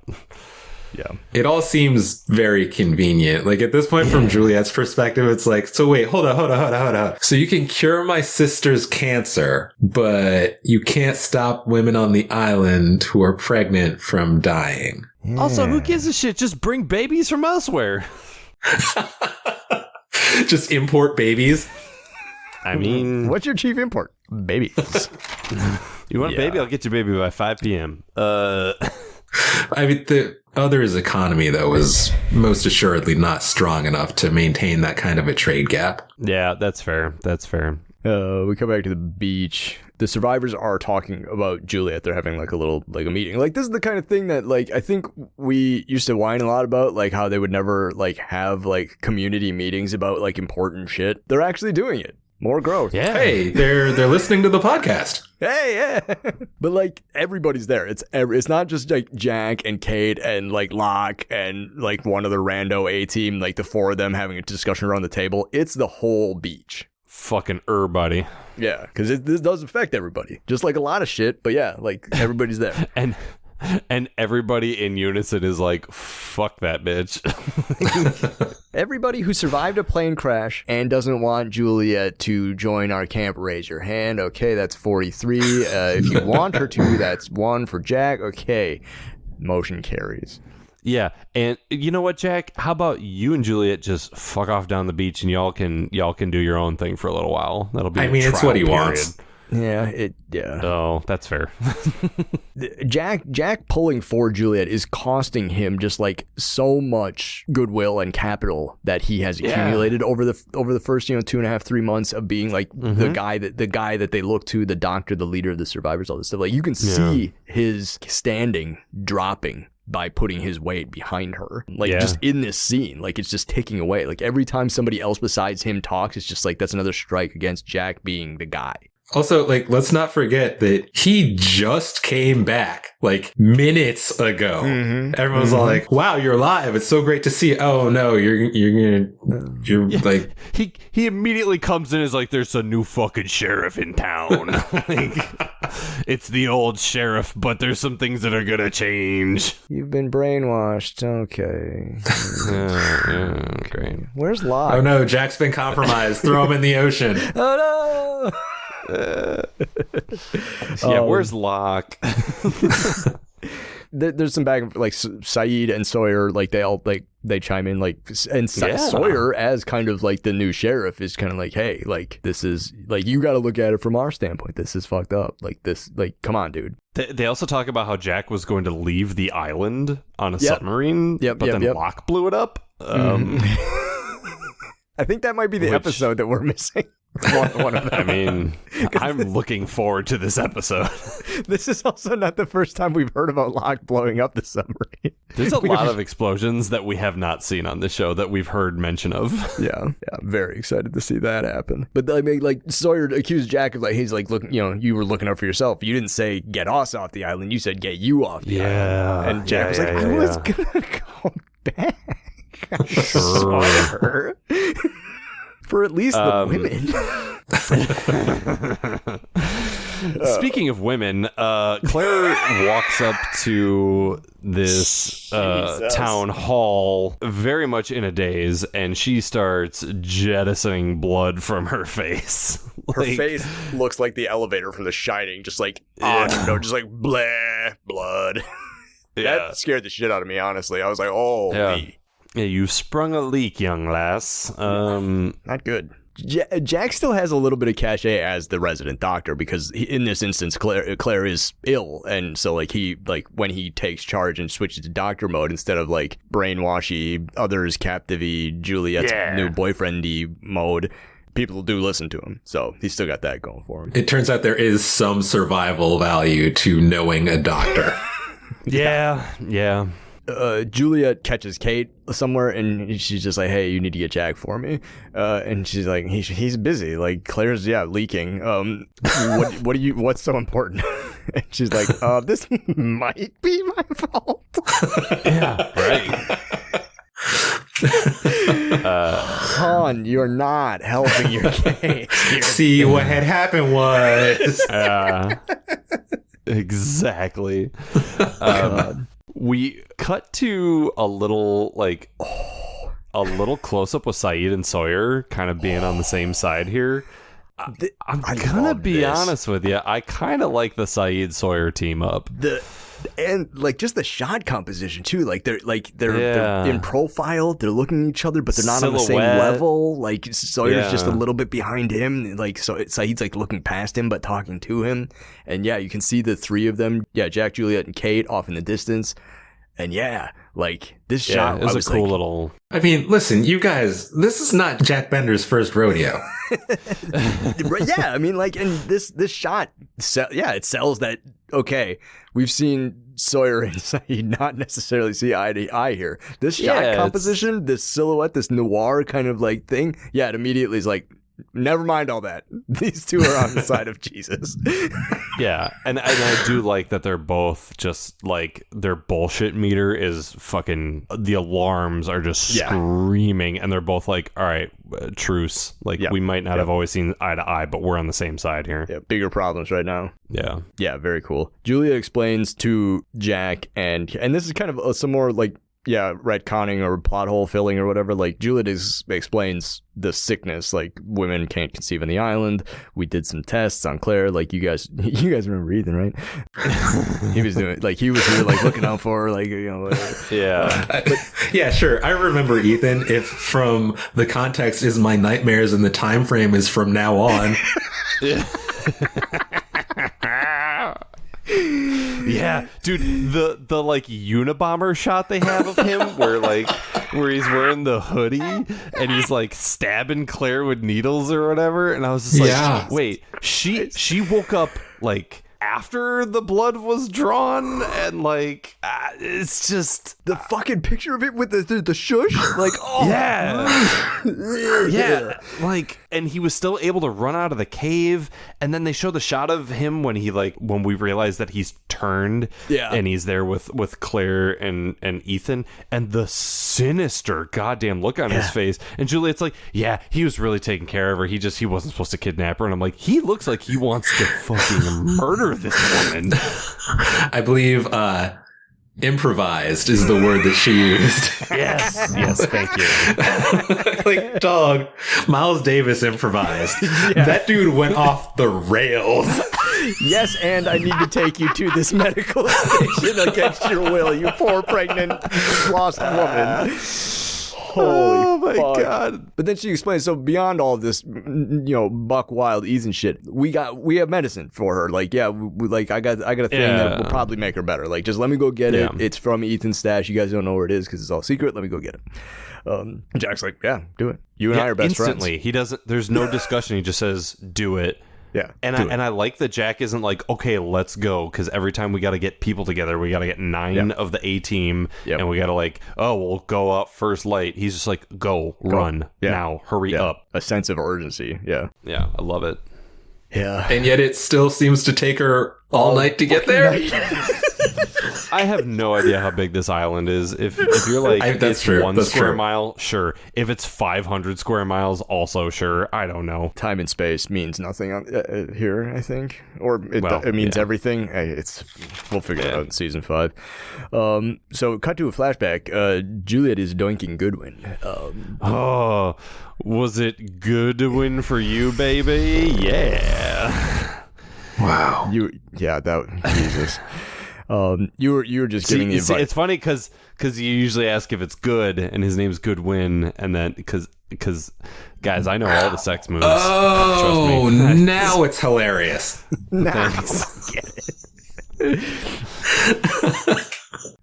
Yeah. It all seems very convenient. Like, at this point, from Juliet's perspective, it's like, so wait, hold on. So you can cure my sister's cancer, but you can't stop women on the island who are pregnant from dying. Yeah. Also, who gives a shit? Just bring babies from elsewhere. Just import babies. I mean, what's your chief import? Babies. You want a baby? I'll get your baby by 5 p.m. I mean, the other's economy, though, was most assuredly not strong enough to maintain that kind of a trade gap. Yeah, that's fair. We come back to the beach. The survivors are talking about Juliet. They're having like a meeting. Like, this is the kind of thing that, like, I think we used to whine a lot about, like how they would never like have like community meetings about like important shit. They're actually doing it. More growth. Yeah. Hey, they're listening to the podcast. Hey, yeah. But like, everybody's there. It's not just like Jack and Kate and like Locke and like one other rando A-team, like the four of them having a discussion around the table. It's the whole beach. fucking buddy. Yeah, because this does affect everybody, just like a lot of shit. But yeah, like everybody's there. And everybody in unison is like, fuck that bitch. Everybody who survived a plane crash and doesn't want Juliet to join our camp, raise your hand. Okay, that's 43. If you want her to, that's 1 for Jack. Okay, motion carries. Yeah, and you know what, Jack? How about you and Juliet just fuck off down the beach and y'all can do your own thing for a little while. That'll be. I mean, it's what he wants. Yeah, Oh, that's fair. Jack pulling for Juliet is costing him just like so much goodwill and capital that he has accumulated over the first 2.5-3 months of being like the guy that they look to, the doctor, the leader of the survivors, all this stuff. Like you can see his standing dropping by putting his weight behind her, like just in this scene, like it's just ticking away. Like every time somebody else besides him talks, it's just like that's another strike against Jack being the guy. Also, like, let's not forget that he just came back like minutes ago. Everyone's all like, "Wow, you're alive! It's so great to see you." Oh no, you're like he immediately comes in and is like, "There's a new fucking sheriff in town." Like, it's the old sheriff, but there's some things that are gonna change. You've been brainwashed. Okay. Yeah, great. Where's Locke? Oh no, Jack's been compromised. Throw him in the ocean. Oh no. Where's Locke? There's some back like Sayid and Sawyer, like they chime in, like, and Sawyer as kind of like the new sheriff is kind of like, hey, like this is like you got to look at it from our standpoint. This is fucked up. Like this, like come on, dude. They also talk about how Jack was going to leave the island on a submarine, but then Locke blew it up. I think that might be the episode that we're missing. One of them. I mean, I'm looking forward to this episode. This is also not the first time we've heard about Locke blowing up the submarine. There's a lot of explosions that we have not seen on the show that we've heard mention of. Yeah, I'm very excited to see that happen. But I mean, like Sawyer accused Jack of like he's like, look, you were looking out for yourself. You didn't say get us off the island. You said get you off the island. And Jack was like, I was gonna go back. Sure. For at least the women. Speaking of women, Claire walks up to this town hall very much in a daze, and she starts jettisoning blood from her face. Her face looks like the elevator from The Shining, just like, just like, bleh, blood. That scared the shit out of me, honestly. I was like, oh, Yeah, you sprung a leak, young lass. Not good. Jack still has a little bit of cachet as the resident doctor because in this instance, Claire is ill, and so like when he takes charge and switches to doctor mode instead of like brainwashy, others captive-y, Juliet's new boyfriendy mode, people do listen to him. So he's still got that going for him. It turns out there is some survival value to knowing a doctor. Yeah. Juliet catches Kate somewhere, and she's just like, "Hey, you need to get Jack for me." And she's like, "He's busy. Like Claire's leaking. What's so important?" And she's like, "This might be my fault." Yeah, right. Han, you're not helping your case. See, what had happened was exactly. We cut to a little close up with Sayid and Sawyer kind of being on the same side here. I'm gonna be honest with you. I kind of like the Sayid Sawyer team up. And like just the shot composition too. They're in profile. They're looking at each other, but they're not on the same level. Like Sawyer's just a little bit behind him. Like so, Sayid's like looking past him but talking to him. And you can see the three of them. Yeah, Jack, Juliet, and Kate off in the distance. And like this shot, it was a cool little. I mean, listen, you guys, this is not Jack Bender's first rodeo. Yeah, I mean, like, and this shot, it sells that. Okay, we've seen Sawyer and Sayid not necessarily see eye to eye here. This shot composition, this silhouette, this noir kind of like thing, it immediately is like, never mind all that. These two are on the side of Jesus. Yeah, and I do like that they're both just like their bullshit meter is fucking. The alarms are just screaming, and they're both like, "All right, truce." Like we might not have always seen eye to eye, but we're on the same side here. Yeah, bigger problems right now. Yeah, very cool. Julia explains to Jack, and this is kind of some more like retconning or plot hole filling or whatever. Like Juliet explains the sickness, like women can't conceive on the island. We did some tests on Claire. Like you guys remember Ethan, right? He was doing like he was here like looking out for her, like whatever. Yeah, sure. I remember Ethan. If from the context is my nightmares and the time frame is from now on. Yeah, dude, the like Unabomber shot they have of him where he's wearing the hoodie and he's like stabbing Claire with needles or whatever, and I was just like, wait, she woke up like after the blood was drawn, and like it's just the fucking picture of it with the shush, like like, and he was still able to run out of the cave, and then they show the shot of him when we realize that he's turned, and he's there with Claire and Ethan, and the sinister goddamn look on his face, and Juliet's like, he was really taking care of her, he wasn't supposed to kidnap her, and I'm like, he looks like he wants to fucking murder this woman. I believe improvised is the word that she used. Yes, thank you. Like, dog, Miles Davis improvised. That dude went off the rails. Yes, and I need to take you to this medical station against your will, you poor pregnant lost woman. Holy fuck. God. But then she explains, so beyond all of this, buck wild Ethan shit, we have medicine for her. Like, I got a thing that will probably make her better. Like, just let me go get it. It's from Ethan's stash. You guys don't know where it is because it's all secret. Let me go get it. Jack's like, do it. You and I are best instantly. friends. He doesn't, there's no discussion. He just says, do it. Yeah, and I like that Jack isn't like, okay, let's go, because every time we got to get people together, we got to get 9 of the A team, and we got to like, we'll go up first light. He's just like, go. Run now, hurry up. A sense of urgency. Yeah, I love it. Yeah, and yet it still seems to take her all night to get there. I have no idea how big this island is. If you're like, that's true. 1 square mile, sure. If it's 500 square miles, also sure. I don't know. Time and space means nothing here, I think, or it means everything. We'll figure it out in season 5. So cut to a flashback. Juliet is doinking Goodwin. Was it Goodwin for you, baby? Yeah. Wow. Jesus. You were just giving the advice. It's funny because you usually ask if it's good, and his name's Goodwin, and then because guys, I know all the sex moves. Oh, trust me. Now it's hilarious. Thanks.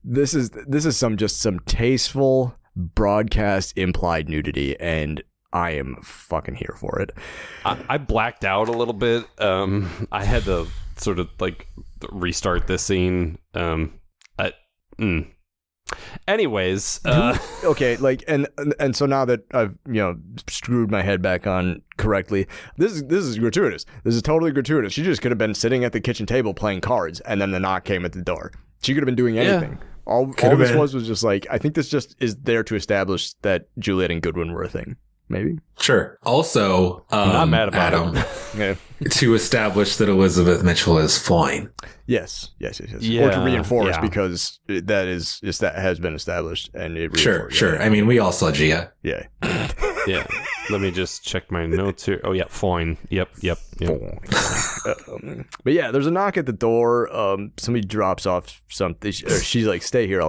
This is some tasteful broadcast implied nudity, and I am fucking here for it. I blacked out a little bit. I had to sort of like restart this scene. Anyways, okay, like and so now that I've screwed my head back on correctly, this is gratuitous. This is totally gratuitous. She just could have been sitting at the kitchen table playing cards, and then the knock came at the door. She could have been doing anything. All this was just like, I think this just is there to establish that Juliet and Goodwin were a thing. Maybe. Sure. Also, I'm not mad about Adam, to establish that Elizabeth Mitchell is fine. Yes. Yeah, or to reinforce, because that has been established, and it Sure. I mean, we all saw Gia. Yeah. Yeah. Let me just check my notes here. Oh yeah, fine. Yep. But yeah, there's a knock at the door. Somebody drops off something. She's like, "Stay here.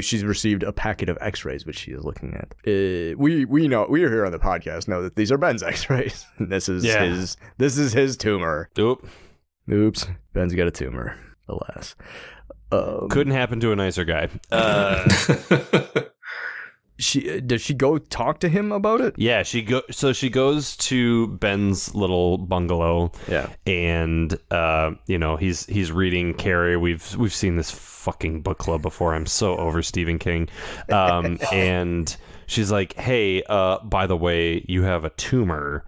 She's received a packet of X-rays, which she is looking at. We know, we are here on the podcast know that these are Ben's X-rays. This is his tumor. Oops. Ben's got a tumor. Alas. Couldn't happen to a nicer guy. does she go talk to him about it? Yeah, she goes to Ben's little bungalow. Yeah. And he's reading Carrie. We've seen this fucking book club before. I'm so over Stephen King. And she's like, "Hey, by the way, you have a tumor."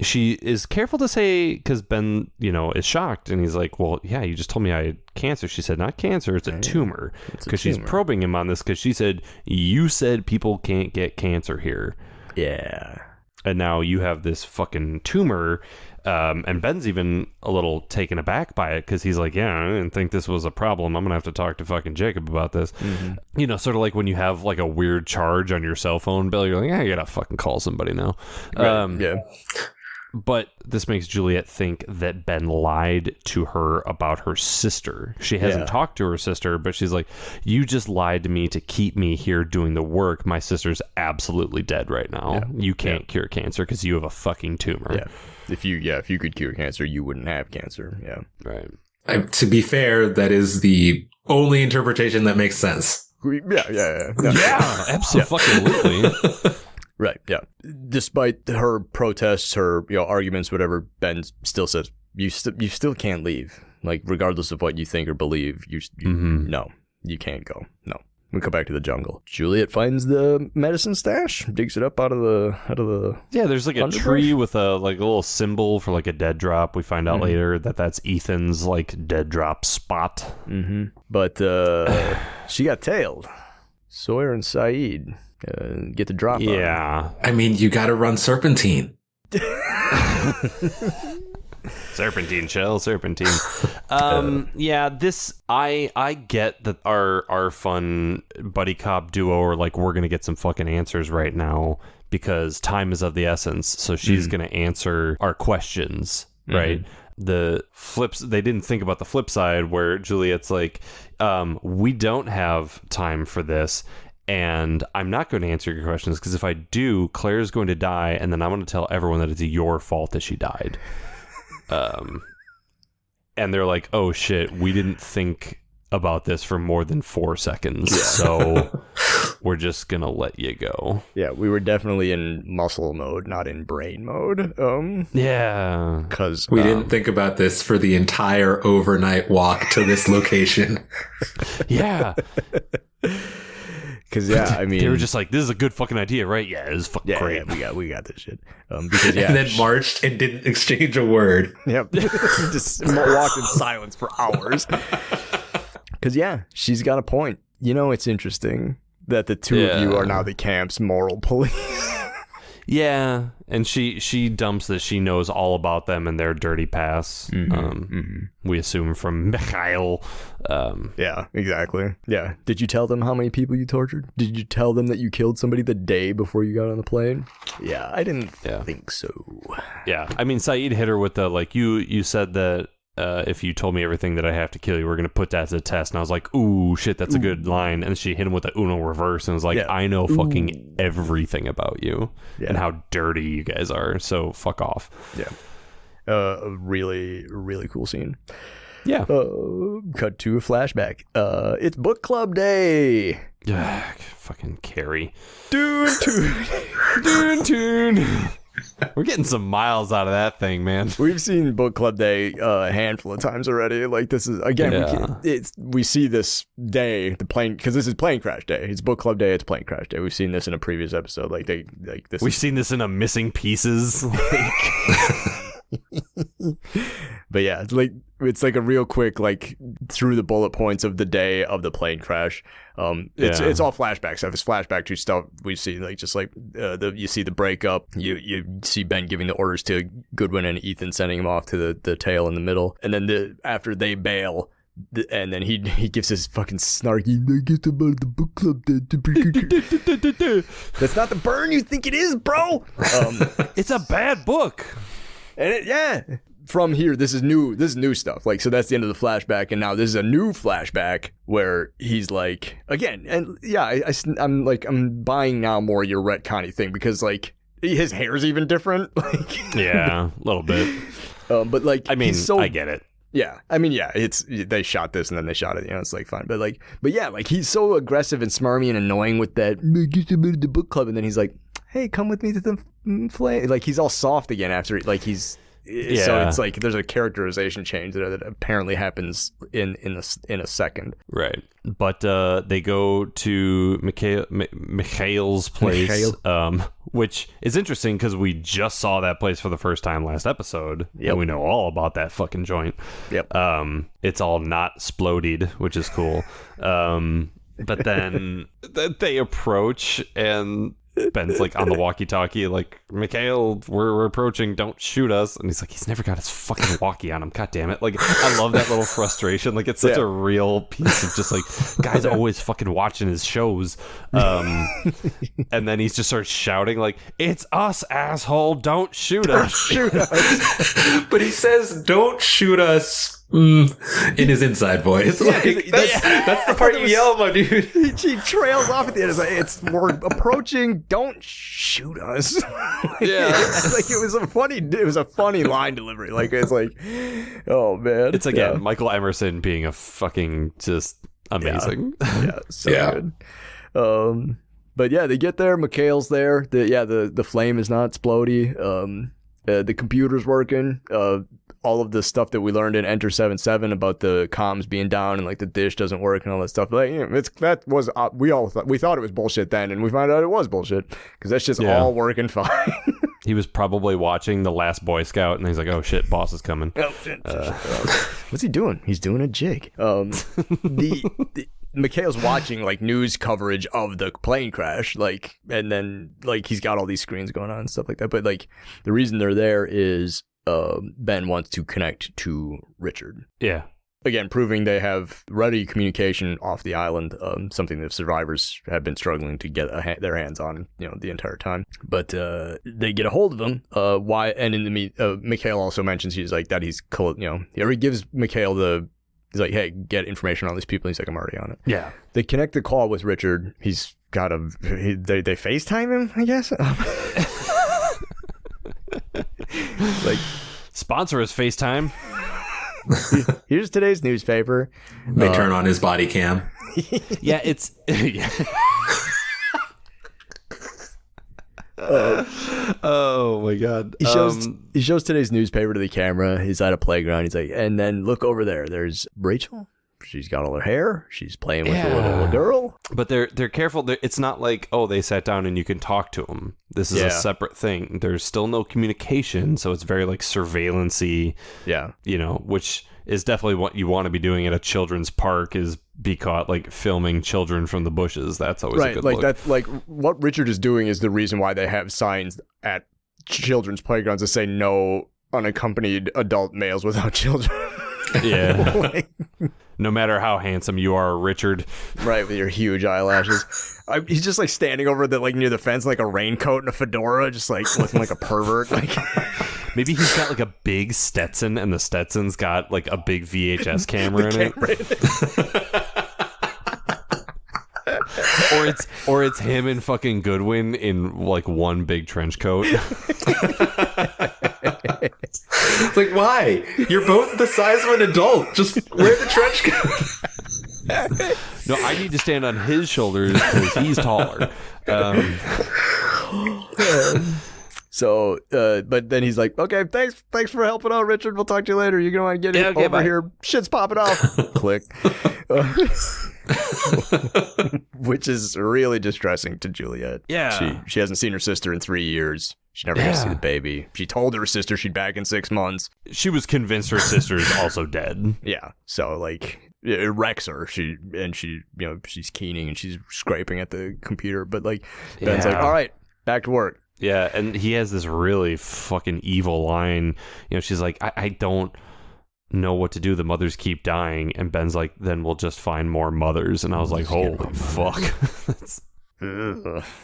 She is careful to say, because Ben, is shocked, and he's like, "Well, yeah, you just told me I had cancer." She said, "Not cancer, it's a tumor." Because she's probing him on this, because she said, "You said people can't get cancer here." Yeah. And now you have this fucking tumor. And Ben's even a little taken aback by it, because he's like, "Yeah, I didn't think this was a problem. I'm gonna have to talk to fucking Jacob about this." Mm-hmm. Sort of like when you have like a weird charge on your cell phone bill, you're like, "I gotta fucking call somebody now." Right. Yeah. But this makes Juliet think that Ben lied to her about her sister. She hasn't talked to her sister, but she's like, "You just lied to me to keep me here doing the work. My sister's absolutely dead right now. You can't cure cancer because you have a fucking tumor." Yeah. If you could cure cancer, you wouldn't have cancer. Yeah. Right. To be fair, that is the only interpretation that makes sense. Yeah. Yeah, absolutely. Right, yeah. Despite her protests, her arguments, whatever, Ben still says, you still can't leave. Like, regardless of what you think or believe, no, you can't go. No. We come back to the jungle. Juliet finds the medicine stash, digs it up out of the Yeah, there's like a tree with a little symbol for like a dead drop. We find out later that that's Ethan's like dead drop spot. Mm-hmm. But she got tailed. Sawyer and Sayid get the drop. Yeah. I mean, you got to run serpentine. Serpentine, shell, serpentine. Yeah, this I get that our fun buddy cop duo are like, we're gonna get some fucking answers right now because time is of the essence. So she's gonna answer our questions, right? The flips, they didn't think about the flip side where Juliet's like, we don't have time for this. And I'm not going to answer your questions because if I do, Claire's going to die, and then I'm going to tell everyone that it's your fault that she died. And they're like, "Oh shit, we didn't think about this for more than 4 seconds, so we're just gonna let you go." Yeah, we were definitely in muscle mode, not in brain mode. Yeah, because we didn't think about this for the entire overnight walk to this location. Yeah. Because I mean, they were just like, "This is a good fucking idea, right?" Yeah, it was fucking great. Yeah, we got this shit. Because and then marched and didn't exchange a word. Yep, just walked in silence for hours. Because she's got a point. It's interesting that the two of you are now the camp's moral police. Yeah, and she dumps that she knows all about them and their dirty past. We assume from Mikhail. Yeah, exactly. Yeah. Did you tell them how many people you tortured? Did you tell them that you killed somebody the day before you got on the plane? Yeah, I didn't think so. Yeah, I mean, Sayid hit her with the, like, you said that if you told me everything that I have to kill you, we're going to put that as a test. And I was like, ooh, shit, that's a good line. And she hit him with the Uno reverse and was like, I know fucking everything about you and how dirty you guys are. So fuck off. Yeah. A really, really cool scene. Yeah. Cut to a flashback. It's book club day. Fucking Carrie. Tune. We're getting some miles out of that thing, man. We've seen book club day a handful of times already. Like, this is, again, we see this day, the plane, because this is plane crash day. It's book club day, it's plane crash day. We've seen this in a previous episode. We've seen this in a missing pieces. But yeah, it's like a real quick, like, through the bullet points of the day of the plane crash. It's all flashback stuff. It's flashback to stuff we see, like, just like you see the breakup. You see Ben giving the orders to Goodwin and Ethan, sending him off to the tail in the middle, and then after they bail. And then he gives his fucking snarky, I guess about the book club. That's not the burn you think it is, bro. It's a bad book. And from here, this is new stuff. Like, so that's the end of the flashback, and now this is a new flashback where he's like, again, and I'm buying now more your retconny thing because, like, his hair's even different. Like, yeah, a little bit. But like, I mean, he's so, I get it. Yeah, I mean, yeah, they shot this and then they shot it. It's like fine, but yeah, like he's so aggressive and smarmy and annoying with that. Get to the book club, and then he's like, "Hey, come with me to the flame." Like he's all soft again after like he's. Yeah. So it's like there's a characterization change there that apparently happens in a second. Right. But they go to Mikhail's place, which is interesting because we just saw that place for the first time last episode. Yeah, we know all about that fucking joint. Yep. It's all not splodied, which is cool. But then they approach and Ben's like on the walkie-talkie, like, Mikhail, we're approaching, don't shoot us. And he's like, he's never got his fucking walkie on him, god damn it. Like, I love that little frustration. Like, it's such a real piece of just like, guy's always fucking watching his shows. And then he just starts shouting like, it's us, asshole, don't shoot us. Shoot us. But he says, don't shoot us. In his inside voice. Like, that's the part you yell, my dude. He trails off at the end. It's like, we're approaching, don't shoot us. Like it was a funny line delivery. Like it's like, oh man. It's again Michael Emerson being a fucking just amazing. Good. But yeah, they get there, Mikhail's there. The flame is not splody. The computer's working. All of the stuff that we learned in Enter 7-7 about the comms being down and like the dish doesn't work and all that stuff. Like, we thought it was bullshit then, and we found out it was bullshit because that's just all working fine. He was probably watching The Last Boy Scout, and he's like, "Oh shit, boss is coming." Oh shit! What's he doing? He's doing a jig. Mikhail's watching like news coverage of the plane crash, like, and then like he's got all these screens going on and stuff like that. But like the reason they're there is Ben wants to connect to Richard. Yeah. Again, proving they have ready communication off the island, something that survivors have been struggling to get their hands on, the entire time. But they get a hold of him. Why? And in the Mikhail also mentions he's like that. He already gives Mikhail he's like, hey, get information on these people. He's like, I'm already on it. Yeah. They connect the call with Richard. He's got they FaceTime him, I guess. Like, sponsor us FaceTime. Here's today's newspaper. They turn on his body cam. Yeah, it's oh my god. He shows today's newspaper to the camera. He's at a playground. He's like, and then look over there. There's Rachel. She's got all her hair. She's playing with a little girl. But they're careful. It's not like, oh, they sat down and you can talk to them. This is a separate thing. There's still no communication, so it's very like surveillance-y. Yeah. Which is definitely what you want to be doing at a children's park, is be caught like filming children from the bushes. That's always a good look. That's like what Richard is doing is the reason why they have signs at children's playgrounds that say no unaccompanied adult males without children. Yeah. No matter how handsome you are, Richard. Right, with your huge eyelashes. He's just like standing over near the fence, like a raincoat and a fedora, just like looking like a pervert. Like, maybe he's got like a big Stetson, and the Stetson's got like a big VHS camera in it. Or it's him and fucking Goodwin in like one big trench coat. It's like, why? You're both the size of an adult. Just wear the trench coat. No, I need to stand on his shoulders because he's taller. So, but then he's like, okay, thanks for helping out, Richard. We'll talk to you later. You're going to want to get over here. Shit's popping off. Click. Which is really distressing to Juliet. Yeah. She hasn't seen her sister in 3 years. She never got to see the baby. She told her sister she'd back in 6 months. She was convinced her sister is also dead. Yeah. So like it wrecks her. She's keening and she's scraping at the computer. But like Ben's like, all right, back to work. Yeah, and he has this really fucking evil line. She's like, I don't know what to do. The mothers keep dying. And Ben's like, then we'll just find more mothers. And I was like, holy fuck.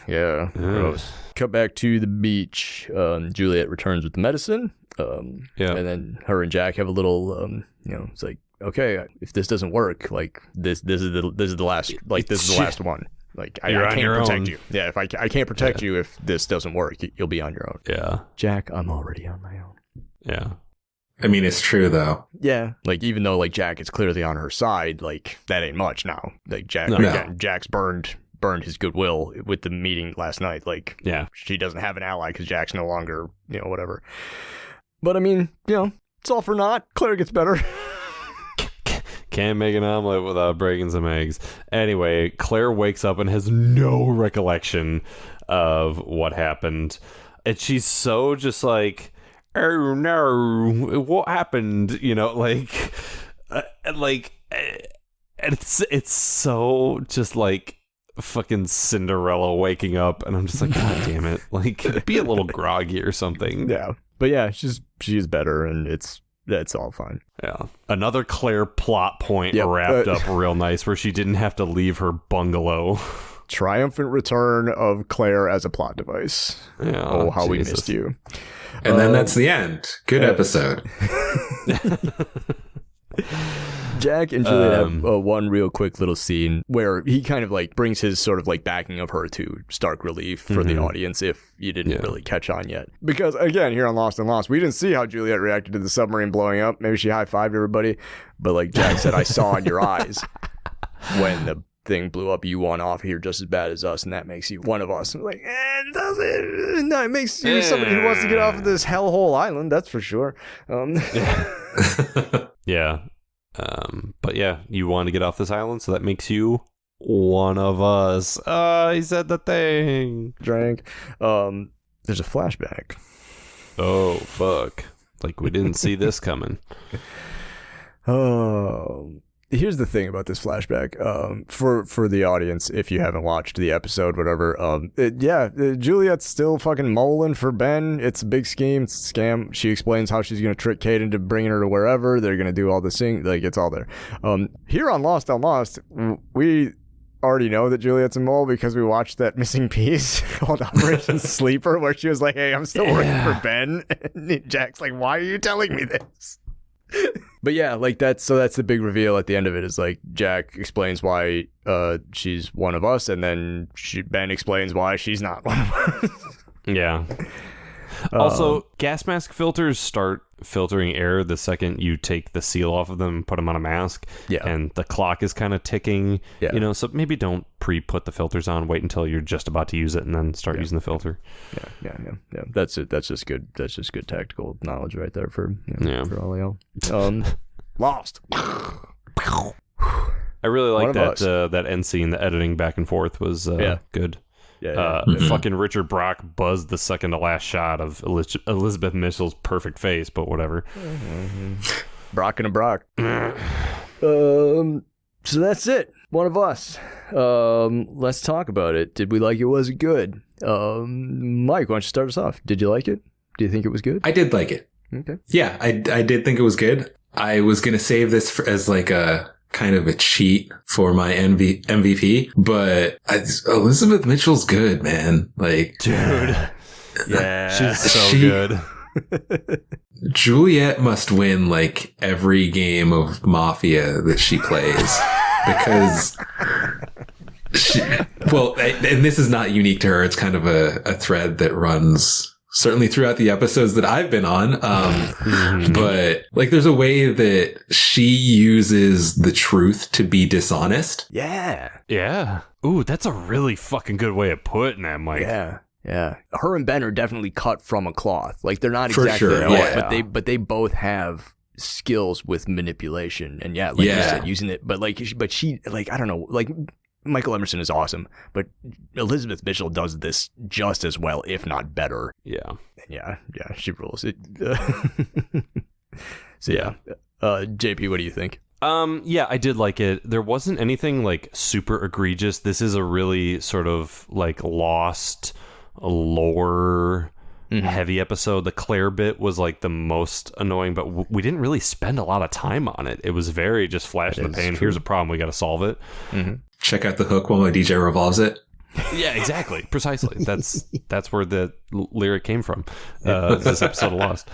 Yeah, gross. Cut back to the beach. Juliet returns with the medicine. And then her and Jack have a little, it's like, okay, if this doesn't work, like this is the last, like this is the last one. Like I can't protect you. Yeah, if I can't protect you if this doesn't work, you'll be on your own. Yeah, Jack, I'm already on my own. Yeah. I mean, it's true though. Yeah, like even though like Jack is clearly on her side, like that ain't much now. Like Jack, No. again, Jack's burned his goodwill with the meeting last night. Like, Yeah. she doesn't have an ally because Jack's no longer, whatever. But I mean, it's all for naught. Claire gets better. Can't make an omelet without breaking some eggs. Anyway, Claire wakes up and has no recollection of what happened. And she's so just like, oh no, what happened? It's so just like fucking Cinderella waking up. And I'm just like, God damn it. Like, be a little groggy or something. Yeah. But yeah, she's better, and that's all fine. Yeah. Another Claire plot point Yep. wrapped up real nice where she didn't have to leave her bungalow. Triumphant return of Claire as a plot device. Yeah, Oh, how we Jesus. missed you. And then that's the end. Good episode. Jack and Juliet have one real quick little scene where he kind of like brings his sort of like backing of her to stark relief for the audience if you didn't really catch on yet. Because again, here on Lost and Lost, we didn't see how Juliet reacted to the submarine blowing up. Maybe she high-fived everybody. But like Jack said, I saw in your eyes when the thing blew up, you went off here just as bad as us, and that makes you one of us. I'm like, does it? No, it makes you somebody who wants to get off of this hellhole island, that's for sure. Yeah. But yeah, you want to get off this island, so that makes you one of us. He said the thing. Drank. There's a flashback. Oh, fuck. Like, we didn't see this coming. Oh, here's the thing about this flashback. For the audience, if you haven't watched the episode, whatever. Juliet's still fucking mulling for Ben. It's a big scheme. It's a scam. She explains how she's gonna trick Kate into bringing her to wherever they're gonna do all this thing. Like, it's all there. Here on Lost, we already know that Juliet's a mole because we watched that missing piece called Operation Sleeper, where she was like, "Hey, I'm still working for Ben," and Jack's like, "Why are you telling me this?" But yeah, like that's the big reveal at the end of it is like Jack explains why she's one of us, and then Ben explains why she's not one of us. Yeah. Also, gas mask filters start filtering air the second you take the seal off of them and put them on a mask. Yeah. And the clock is kind of ticking. Yeah. So maybe don't pre-put the filters on. Wait until you're just about to use it and then start using the filter. Yeah. That's it. That's just good tactical knowledge right there for for all y'all. Lost. I really like that end scene. The editing back and forth was good. Fucking Richard Brock buzzed the second to last shot of Elizabeth Mitchell's perfect face, but whatever. Brock and a Brock. So that's it. One of us. Let's talk about it. Did we like it? Was it good? Mike, why don't you start us off? Did you like it? Do you think it was good? I did like it. Okay. Yeah, I did think it was good. I was going to save this as like a kind of a cheat for my MVP, but Elizabeth Mitchell's good, man. Like, dude. Yeah. She's so good. Juliet must win like every game of Mafia that she plays because and this is not unique to her. It's kind of a thread that runs certainly throughout the episodes that I've been on. But like there's a way that she uses the truth to be dishonest. Yeah. Yeah. Ooh, that's a really fucking good way of putting that, Mike. Yeah. Her and Ben are definitely cut from a cloth. Like they're not For exactly sure, alike, but they both have skills with manipulation and you said, using it. But she I don't know, like Michael Emerson is awesome, but Elizabeth Mitchell does this just as well, if not better. Yeah. Yeah, she rules it. So yeah. JP, what do you think? Yeah, I did like it. There wasn't anything like super egregious. This is a really sort of like Lost lore heavy episode. The Claire bit was like the most annoying, but we didn't really spend a lot of time on it. It was very just flash in the pan. Here's a problem, we got to solve it. Check out the hook while my DJ revolves it. Yeah, exactly. Precisely. That's where the lyric came from. This episode of Lost.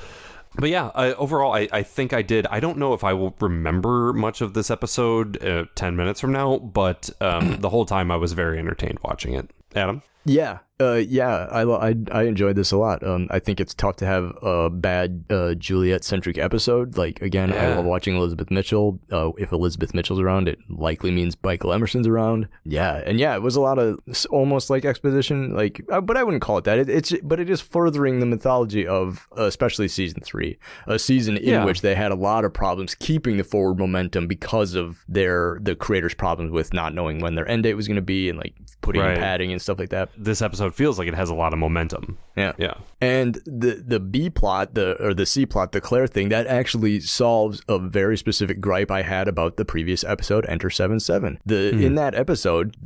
But yeah, overall, I think I did. I don't know if I will remember much of this episode 10 minutes from now, but the whole time I was very entertained watching it. Adam? Yeah. I enjoyed this a lot. I think it's tough to have a bad Juliet-centric episode. Like, again, I love watching Elizabeth Mitchell. If Elizabeth Mitchell's around, it likely means Michael Emerson's around. Yeah, and it was a lot of almost like exposition, like, but I wouldn't call it that. But it is furthering the mythology of, especially season 3, a season in which they had a lot of problems keeping the forward momentum because of the creators' problems with not knowing when their end date was going to be and like putting in padding and stuff like that. This episode feels like it has a lot of momentum. Yeah. And the B plot, the C plot, the Claire thing, that actually solves a very specific gripe I had about the previous episode, Enter 7-7. In that episode,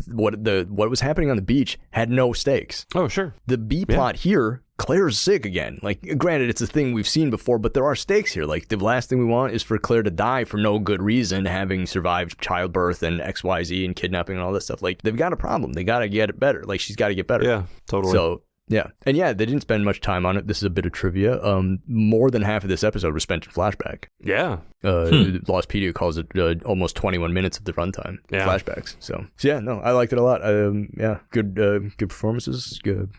what was happening on the beach had no stakes. Oh, sure. The B plot here, Claire's sick again. Like, granted, it's a thing we've seen before, but there are stakes here. Like, the last thing we want is for Claire to die for no good reason, having survived childbirth and XYZ and kidnapping and all this stuff. Like, they've got a problem. They got to get it better. Like, she's got to get better. Yeah, totally. So, yeah. And they didn't spend much time on it. This is a bit of trivia. More than half of this episode was spent in flashback. Yeah. Lostpedia calls it almost 21 minutes of the runtime. Flashbacks. So yeah, no, I liked it a lot. Good performances. Good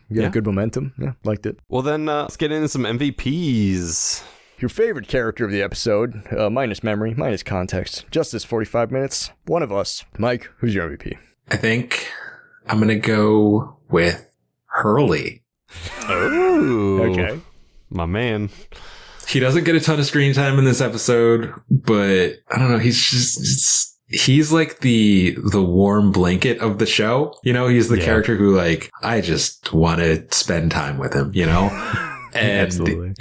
momentum. Yeah, liked it. Well, then let's get into some MVPs. Your favorite character of the episode, minus memory, minus context, just this 45 minutes. One of us. Mike, who's your MVP? I think I'm going to go with Hurley. Oh, okay. My man. He doesn't get a ton of screen time in this episode, but I don't know. He's like the warm blanket of the show. You know, he's the character who, like, I just want to spend time with him, you know? And absolutely.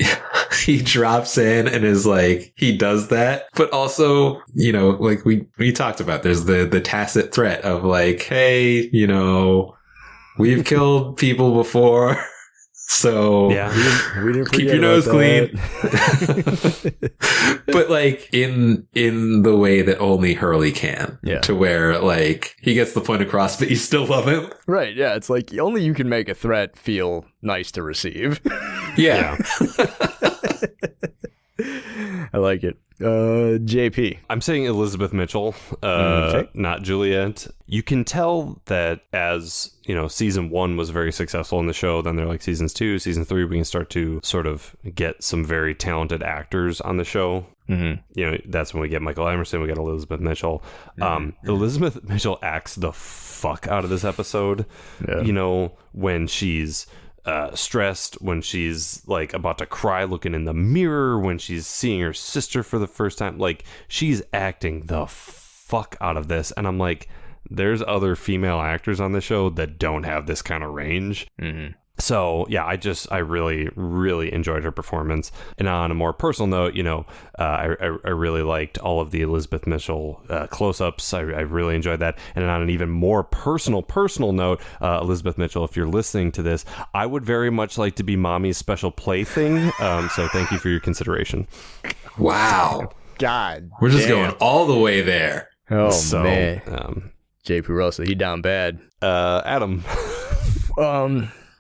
He drops in and is like, he does that. But also, you know, like we talked about, there's the tacit threat of like, hey, you know, we've killed people before. So we didn't keep your nose clean. But like in the way that only Hurley can, to where like he gets the point across, but you still love him. Right. Yeah. It's like only you can make a threat feel nice to receive. Yeah. I like it. JP. I'm saying Elizabeth Mitchell, not Juliet. You can tell that as, you know, season 1 was very successful in the show, then they're like seasons 2, season 3, we can start to sort of get some very talented actors on the show. Mm-hmm. You know, that's when we get Michael Emerson, we get Elizabeth Mitchell. Elizabeth Mitchell acts the fuck out of this episode. Yeah. You know, when she's stressed, when she's like about to cry looking in the mirror, when she's seeing her sister for the first time, like she's acting the fuck out of this. And I'm like, there's other female actors on the show that don't have this kind of range. Mm-hmm. So yeah, I really, really enjoyed her performance. And on a more personal note, you know, I really liked all of the Elizabeth Mitchell close-ups. I really enjoyed that. And on an even more personal note, Elizabeth Mitchell, if you're listening to this, I would very much like to be mommy's special plaything. So thank you for your consideration. Wow. God, we're just going all the way there. Oh so, man, JP Russell, he down bad. Adam.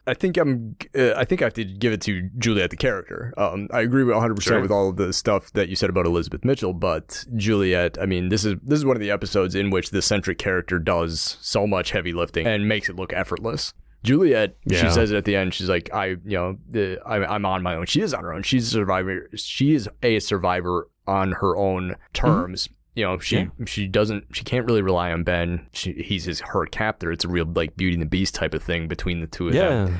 I think I have to give it to Juliet the character. I agree with 100% with all of the stuff that you said about Elizabeth Mitchell, but Juliet, I mean, this is one of the episodes in which the centric character does so much heavy lifting and makes it look effortless. Juliet, she says it at the end. She's like, I'm on my own. She is on her own. She's a survivor. She is a survivor on her own terms. Mm-hmm. You know, she can't really rely on Ben. He's her captor. It's a real like Beauty and the Beast type of thing between the two of them.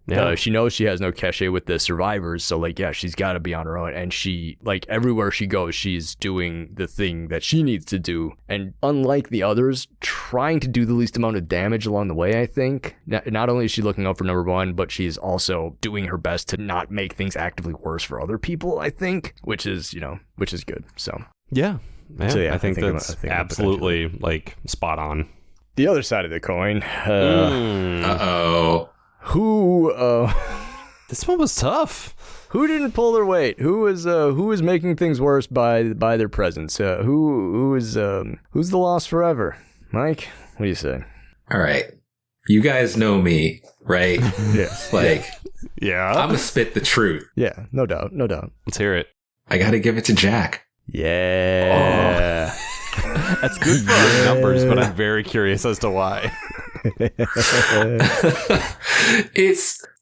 Yeah. She knows she has no cachet with the survivors, so like she's got to be on her own. And she like everywhere she goes, she's doing the thing that she needs to do. And unlike the others, trying to do the least amount of damage along the way. I think not only is she looking out for number one, but she's also doing her best to not make things actively worse for other people. I think, which is good. So yeah. I think that's absolutely like spot on. The other side of the coin. This one was tough. Who didn't pull their weight? Who was making things worse by their presence? Who's the lost forever? Mike, what do you say? All right, you guys know me, right? Yes. Like, yeah, I'm gonna spit the truth. Yeah, no doubt. Let's hear it. I gotta give it to Jack. Yeah. That's good for our numbers, but I'm very curious as to why.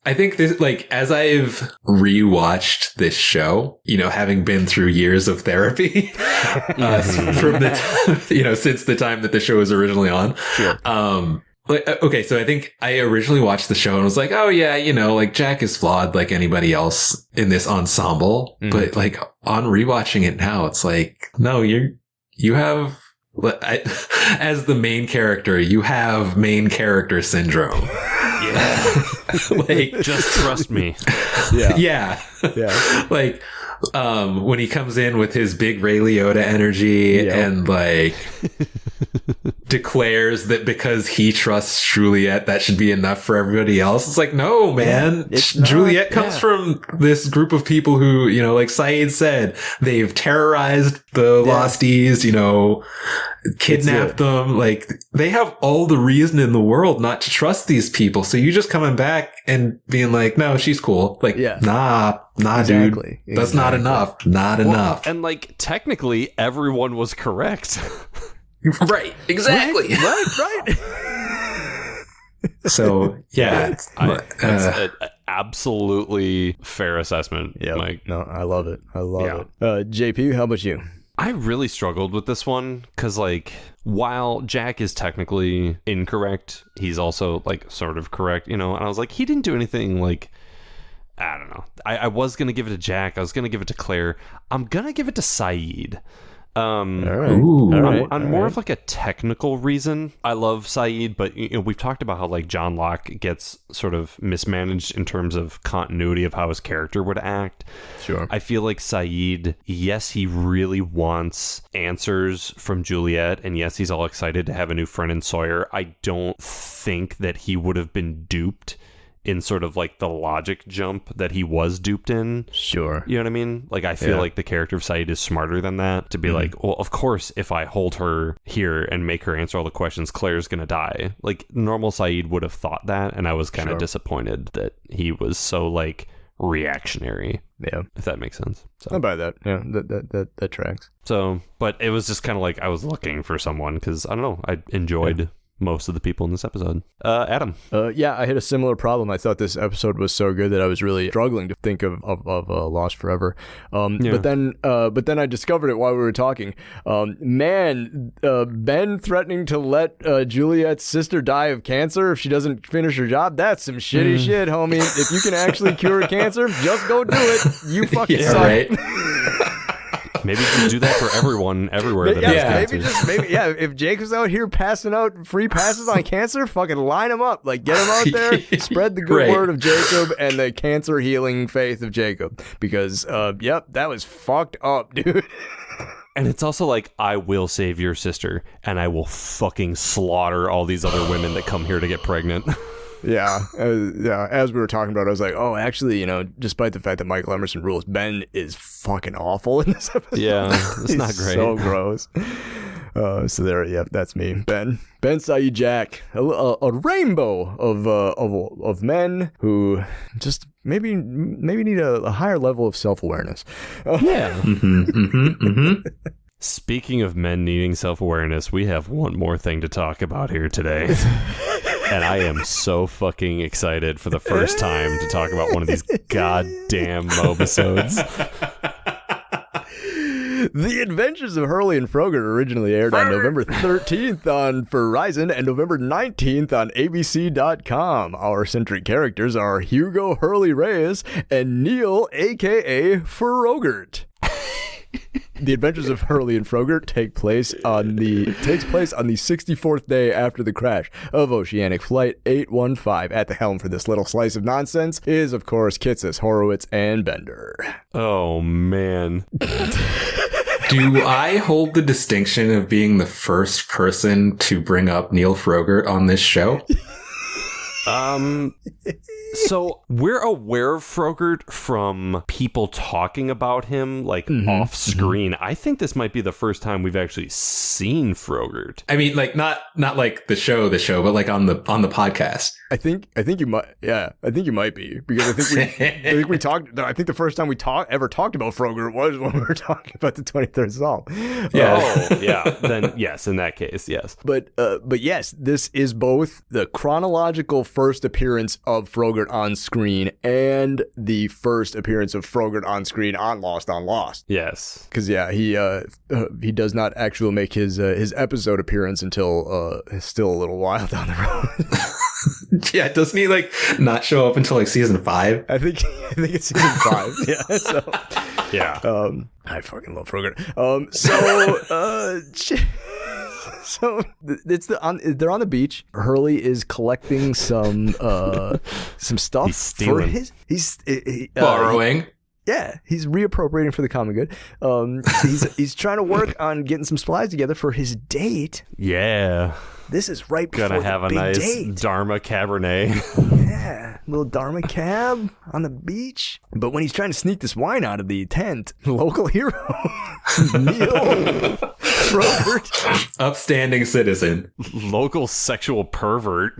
I think this, like, as I've rewatched this show, having been through years of therapy, from since the time that the show was originally on. Sure. Okay, so I think I originally watched the show and was like, oh yeah, like Jack is flawed like anybody else in this ensemble. Mm-hmm. But like on rewatching it now, it's like, no, you have, as the main character, you have main character syndrome. Yeah. Like, just trust me. Yeah. Like, when he comes in with his big Ray Liotta energy and like declares that because he trusts Juliet, that should be enough for everybody else. It's like, no, man. Juliet comes from this group of people who, like Sayid said, they've terrorized the Losties, kidnapped them. Like, they have all the reason in the world not to trust these people. So you just coming back and being like, no, she's cool. Like, nah, exactly. Dude. That's not enough. Not enough. And like, technically, everyone was correct. Right. Exactly. Right. So, yeah. It's an absolutely fair assessment. Yeah. Like, no, I love it. JP, how about you? I really struggled with this one because, like, while Jack is technically incorrect, he's also, like, sort of correct, and I was like, he didn't do anything, like, I don't know. I was going to give it to Jack. I was going to give it to Claire. I'm going to give it to Sayid. On more of like a technical reason. I love Sayid, but we've talked about how like John Locke gets sort of mismanaged in terms of continuity of how his character would act. Sure. I feel like Sayid, yes, he really wants answers from Juliet, and yes, he's all excited to have a new friend in Sawyer. I don't think that he would have been duped in sort of like the logic jump that he was duped in. Sure. You know what I mean? Like, I feel like the character of Sayid is smarter than that to be like, well, of course, if I hold her here and make her answer all the questions, Claire's going to die. Like, normal Sayid would have thought that, and I was kind of disappointed that he was so, like, reactionary. Yeah. If that makes sense. So. I buy that. Yeah, that tracks. So, but it was just kind of like I was looking for someone because, I don't know, I enjoyed most of the people in this episode. Adam. Yeah, I had a similar problem. I thought this episode was so good that I was really struggling to think of Lost Forever. But then I discovered it while we were talking. Ben threatening to let Juliet's sister die of cancer if she doesn't finish her job. That's some shitty shit, homie. If you can actually cure cancer, just go do it. You fucking suck. Right. Maybe you can do that for everyone, everywhere. That has cancer. If Jacob's out here passing out free passes on cancer, fucking line him up. Like, get him out there, spread the good word of Jacob and the cancer healing faith of Jacob. Because, that was fucked up, dude. And it's also like, I will save your sister, and I will fucking slaughter all these other women that come here to get pregnant. Yeah. As we were talking about, I was like, oh, actually, despite the fact that Michael Emerson rules, Ben is fucking awful in this episode. Yeah, it's not great. So gross. That's me, Ben Sayid Jack, a rainbow of men who just maybe need a higher level of self-awareness. Yeah. Speaking of men needing self-awareness, we have one more thing to talk about here today. And I am so fucking excited for the first time to talk about one of these goddamn mobisodes. The Adventures of Hurley and Frogurt originally aired on November 13th on Verizon and November 19th on ABC.com. Our centric characters are Hugo Hurley Reyes and Neil, a.k.a. Frogurt. The Adventures of Hurley and Frogurt takes place on the 64th day after the crash of Oceanic Flight 815. At the helm for this little slice of nonsense is, of course, Kitsis, Horowitz, and Bender. Oh, man. Do I hold the distinction of being the first person to bring up Neil Frogurt on this show? So we're aware of Frogurt from people talking about him, like off screen. I think this might be the first time we've actually seen Frogurt. I mean, like not like the show, but like on the podcast. I think you might. Yeah, I think you might be, because I think we talked. I think the first time we ever talked about Frogurt was when we were talking about the 23rd Psalm. Yeah. Oh, yeah. Then yes, in that case, yes. But yes, this is both the chronological first appearance of Frogurt on screen and the first appearance of Frogurt on screen on Lost on Lost. Yes. Because he does not actually make his episode appearance until still a little while down the road. Yeah, doesn't he like not show up until like season 5? I think it's season 5. Yeah. So yeah. I fucking love Frogurt. So they're on the beach. Hurley is collecting some stuff. He's stealing. He's Borrowing. Yeah, he's reappropriating for the common good. He's trying to work on getting some supplies together for his date. Yeah. This is right before Gonna have the a big nice date. Dharma Cabernet. Yeah, little Dharma cab on the beach. But when he's trying to sneak this wine out of the tent, local hero Neil Frogurt, upstanding citizen, local sexual pervert,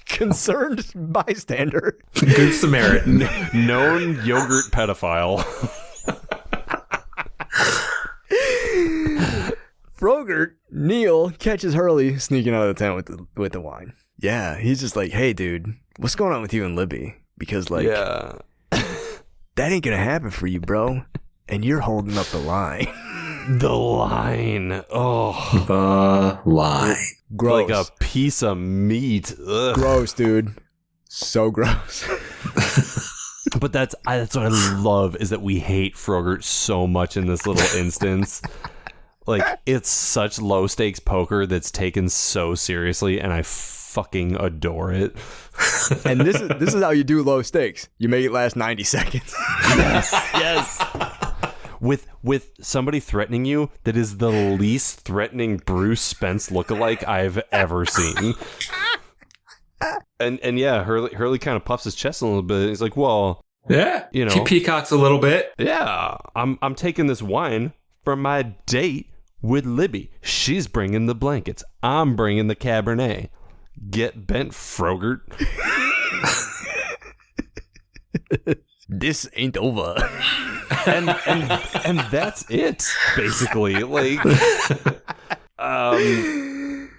concerned bystander, good Samaritan, known yogurt pedophile. Frogurt, Neil catches Hurley sneaking out of the tent with the wine. Yeah, he's just like, hey, dude, what's going on with you and Libby? Because, like, yeah. that ain't gonna happen for you, bro. And you're holding up the line. The line. Oh. The line. Gross. Like a piece of meat. Ugh. Gross, dude. So gross. But that's what I love, is that we hate Frogurt so much in this little instance. Like, it's such low stakes poker that's taken so seriously, and I fucking adore it. And this is how you do low stakes. You make it last 90 seconds. Yes. With somebody threatening you that is the least threatening Bruce Spence lookalike I've ever seen. And yeah, Hurley kind of puffs his chest a little bit. He's like, well, yeah, you know, he peacocks a little bit. Yeah, I'm taking this wine from my date with Libby. She's bringing the blankets. I'm bringing the Cabernet. Get bent, Frogurt. This ain't over. and that's it, basically. Like,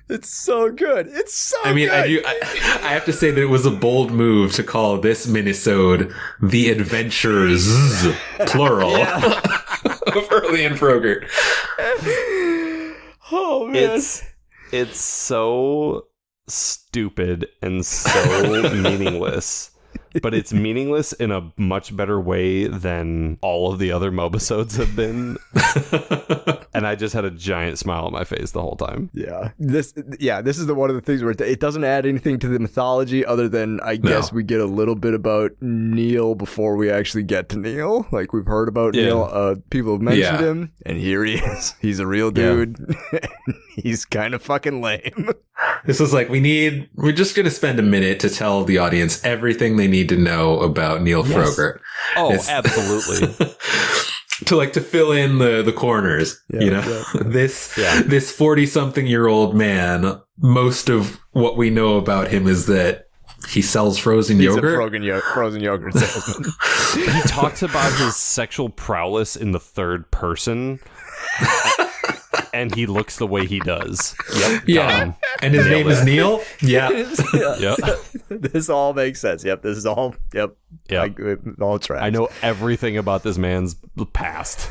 it's so good. It's so good. I mean, good. I have to say that it was a bold move to call this minisode The Adventures, plural, of Hurley and Frogurt. Oh, man. It's so stupid and so meaningless. But it's meaningless in a much better way than all of the other mobisodes have been. And I just had a giant smile on my face the whole time. Yeah. This is one of the things where it doesn't add anything to the mythology other than, I guess, we get a little bit about Neil before we actually get to Neil. Like, we've heard about Neil. People have mentioned him, and here he is. He's a real dude. He's kind of fucking lame. This is like, we're just going to spend a minute to tell the audience everything they need to know about Neil Frogurt. Oh, absolutely. to fill in the corners, this 40-something-year-old man, most of what we know about him is that he sells frozen yogurt. He's a frozen yogurt salesman. He talks about his sexual prowess in the third person. And he looks the way he does. Yep. Yeah. And his name is Neil? Yeah. Yep. This all makes sense. Yep. This is all, yep. All tracks. I know everything about this man's past.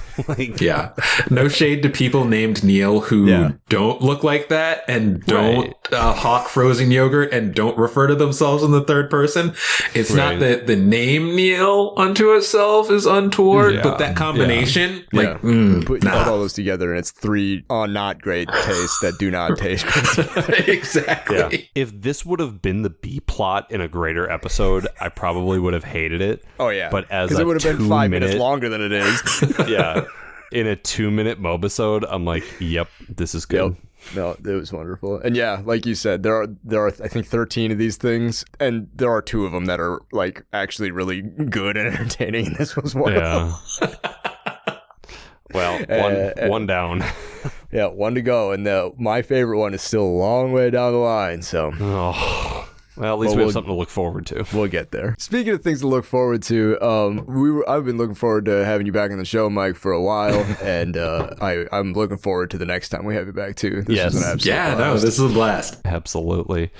Yeah. No shade to people named Neil who don't look like that and don't hawk frozen yogurt and don't refer to themselves in the third person. It's not that the name Neil unto itself is untoward, but that combination, put all those together and it's three not great tastes that do not taste great. Exactly. Yeah. If this would have been the B plot in a greater episode, I probably would have hated it. Oh yeah, but as it would have been 5 minutes longer than it is. Yeah, in a 2-minute mobisode, I'm like, yep, this is good. No, it was wonderful. And yeah, like you said, there are I think 13 of these things, and there are 2 of them that are like actually really good and entertaining, and this was one of them. Well, one down. Yeah, 1 to go, and my favorite one is still a long way down the line, so... Oh... Well, at least we have something to look forward to. We'll get there. Speaking of things to look forward to, I've been looking forward to having you back on the show, Mike, for a while, and I'm looking forward to the next time we have you back too. This was an absolute blast. This is a blast. Absolutely.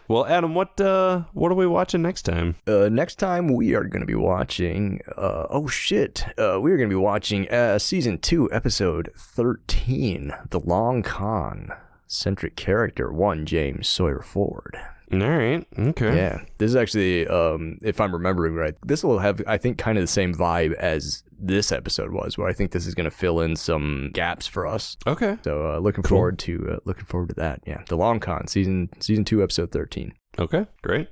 Well, Adam, what are we watching next time? Next time we are going to be watching. We are going to be watching season 2, episode 13, The Long Con. Centric character 1, James Sawyer Ford. All right. Okay. Yeah. This is actually, if I'm remembering right, this will have, I think, kind of the same vibe as this episode was, where I think this is going to fill in some gaps for us. Okay. So looking forward to that. Yeah. The Long Con, season 2, episode 13. Okay, great.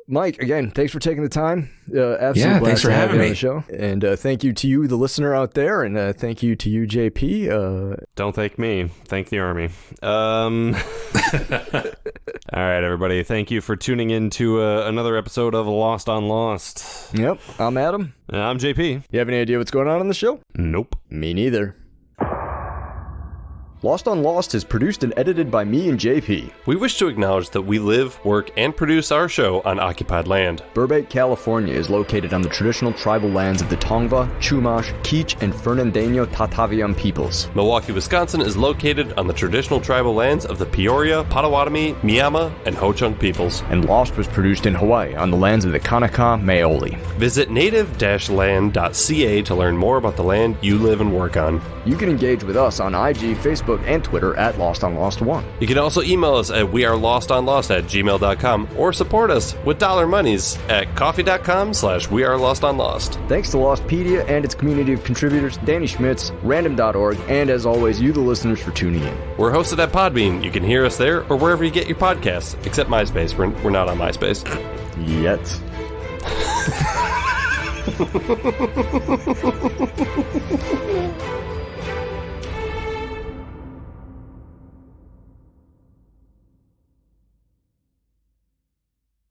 Mike, again, thanks for taking the time. Absolutely. Yeah, thanks for having me on the show. And thank you to you, the listener out there, and thank you to you, JP. Don't thank me. Thank the Army. All right, everybody. Thank you for tuning in to another episode of Lost on Lost. Yep, I'm Adam. I'm JP. You have any idea what's going on the show? Nope. Me neither. Lost on Lost is produced and edited by me and JP. We wish to acknowledge that we live, work, and produce our show on occupied land. Burbank, California is located on the traditional tribal lands of the Tongva, Chumash, Kizh, and Fernandino Tataviam peoples. Milwaukee, Wisconsin is located on the traditional tribal lands of the Peoria, Potawatomi, Miama, and Ho-Chunk peoples. And Lost was produced in Hawaii on the lands of the Kanaka Maoli. Visit native-land.ca to learn more about the land you live and work on. You can engage with us on IG, Facebook, and Twitter at Lost on Lost 1. You can also email us at wearelostonlost@gmail.com or support us with dollar monies at coffee.com/wearelostonlost. Thanks to Lostpedia and its community of contributors, Danny Schmitz, random.org, and as always, you the listeners for tuning in. We're hosted at Podbean. You can hear us there or wherever you get your podcasts, except MySpace. We're not on MySpace. Yet.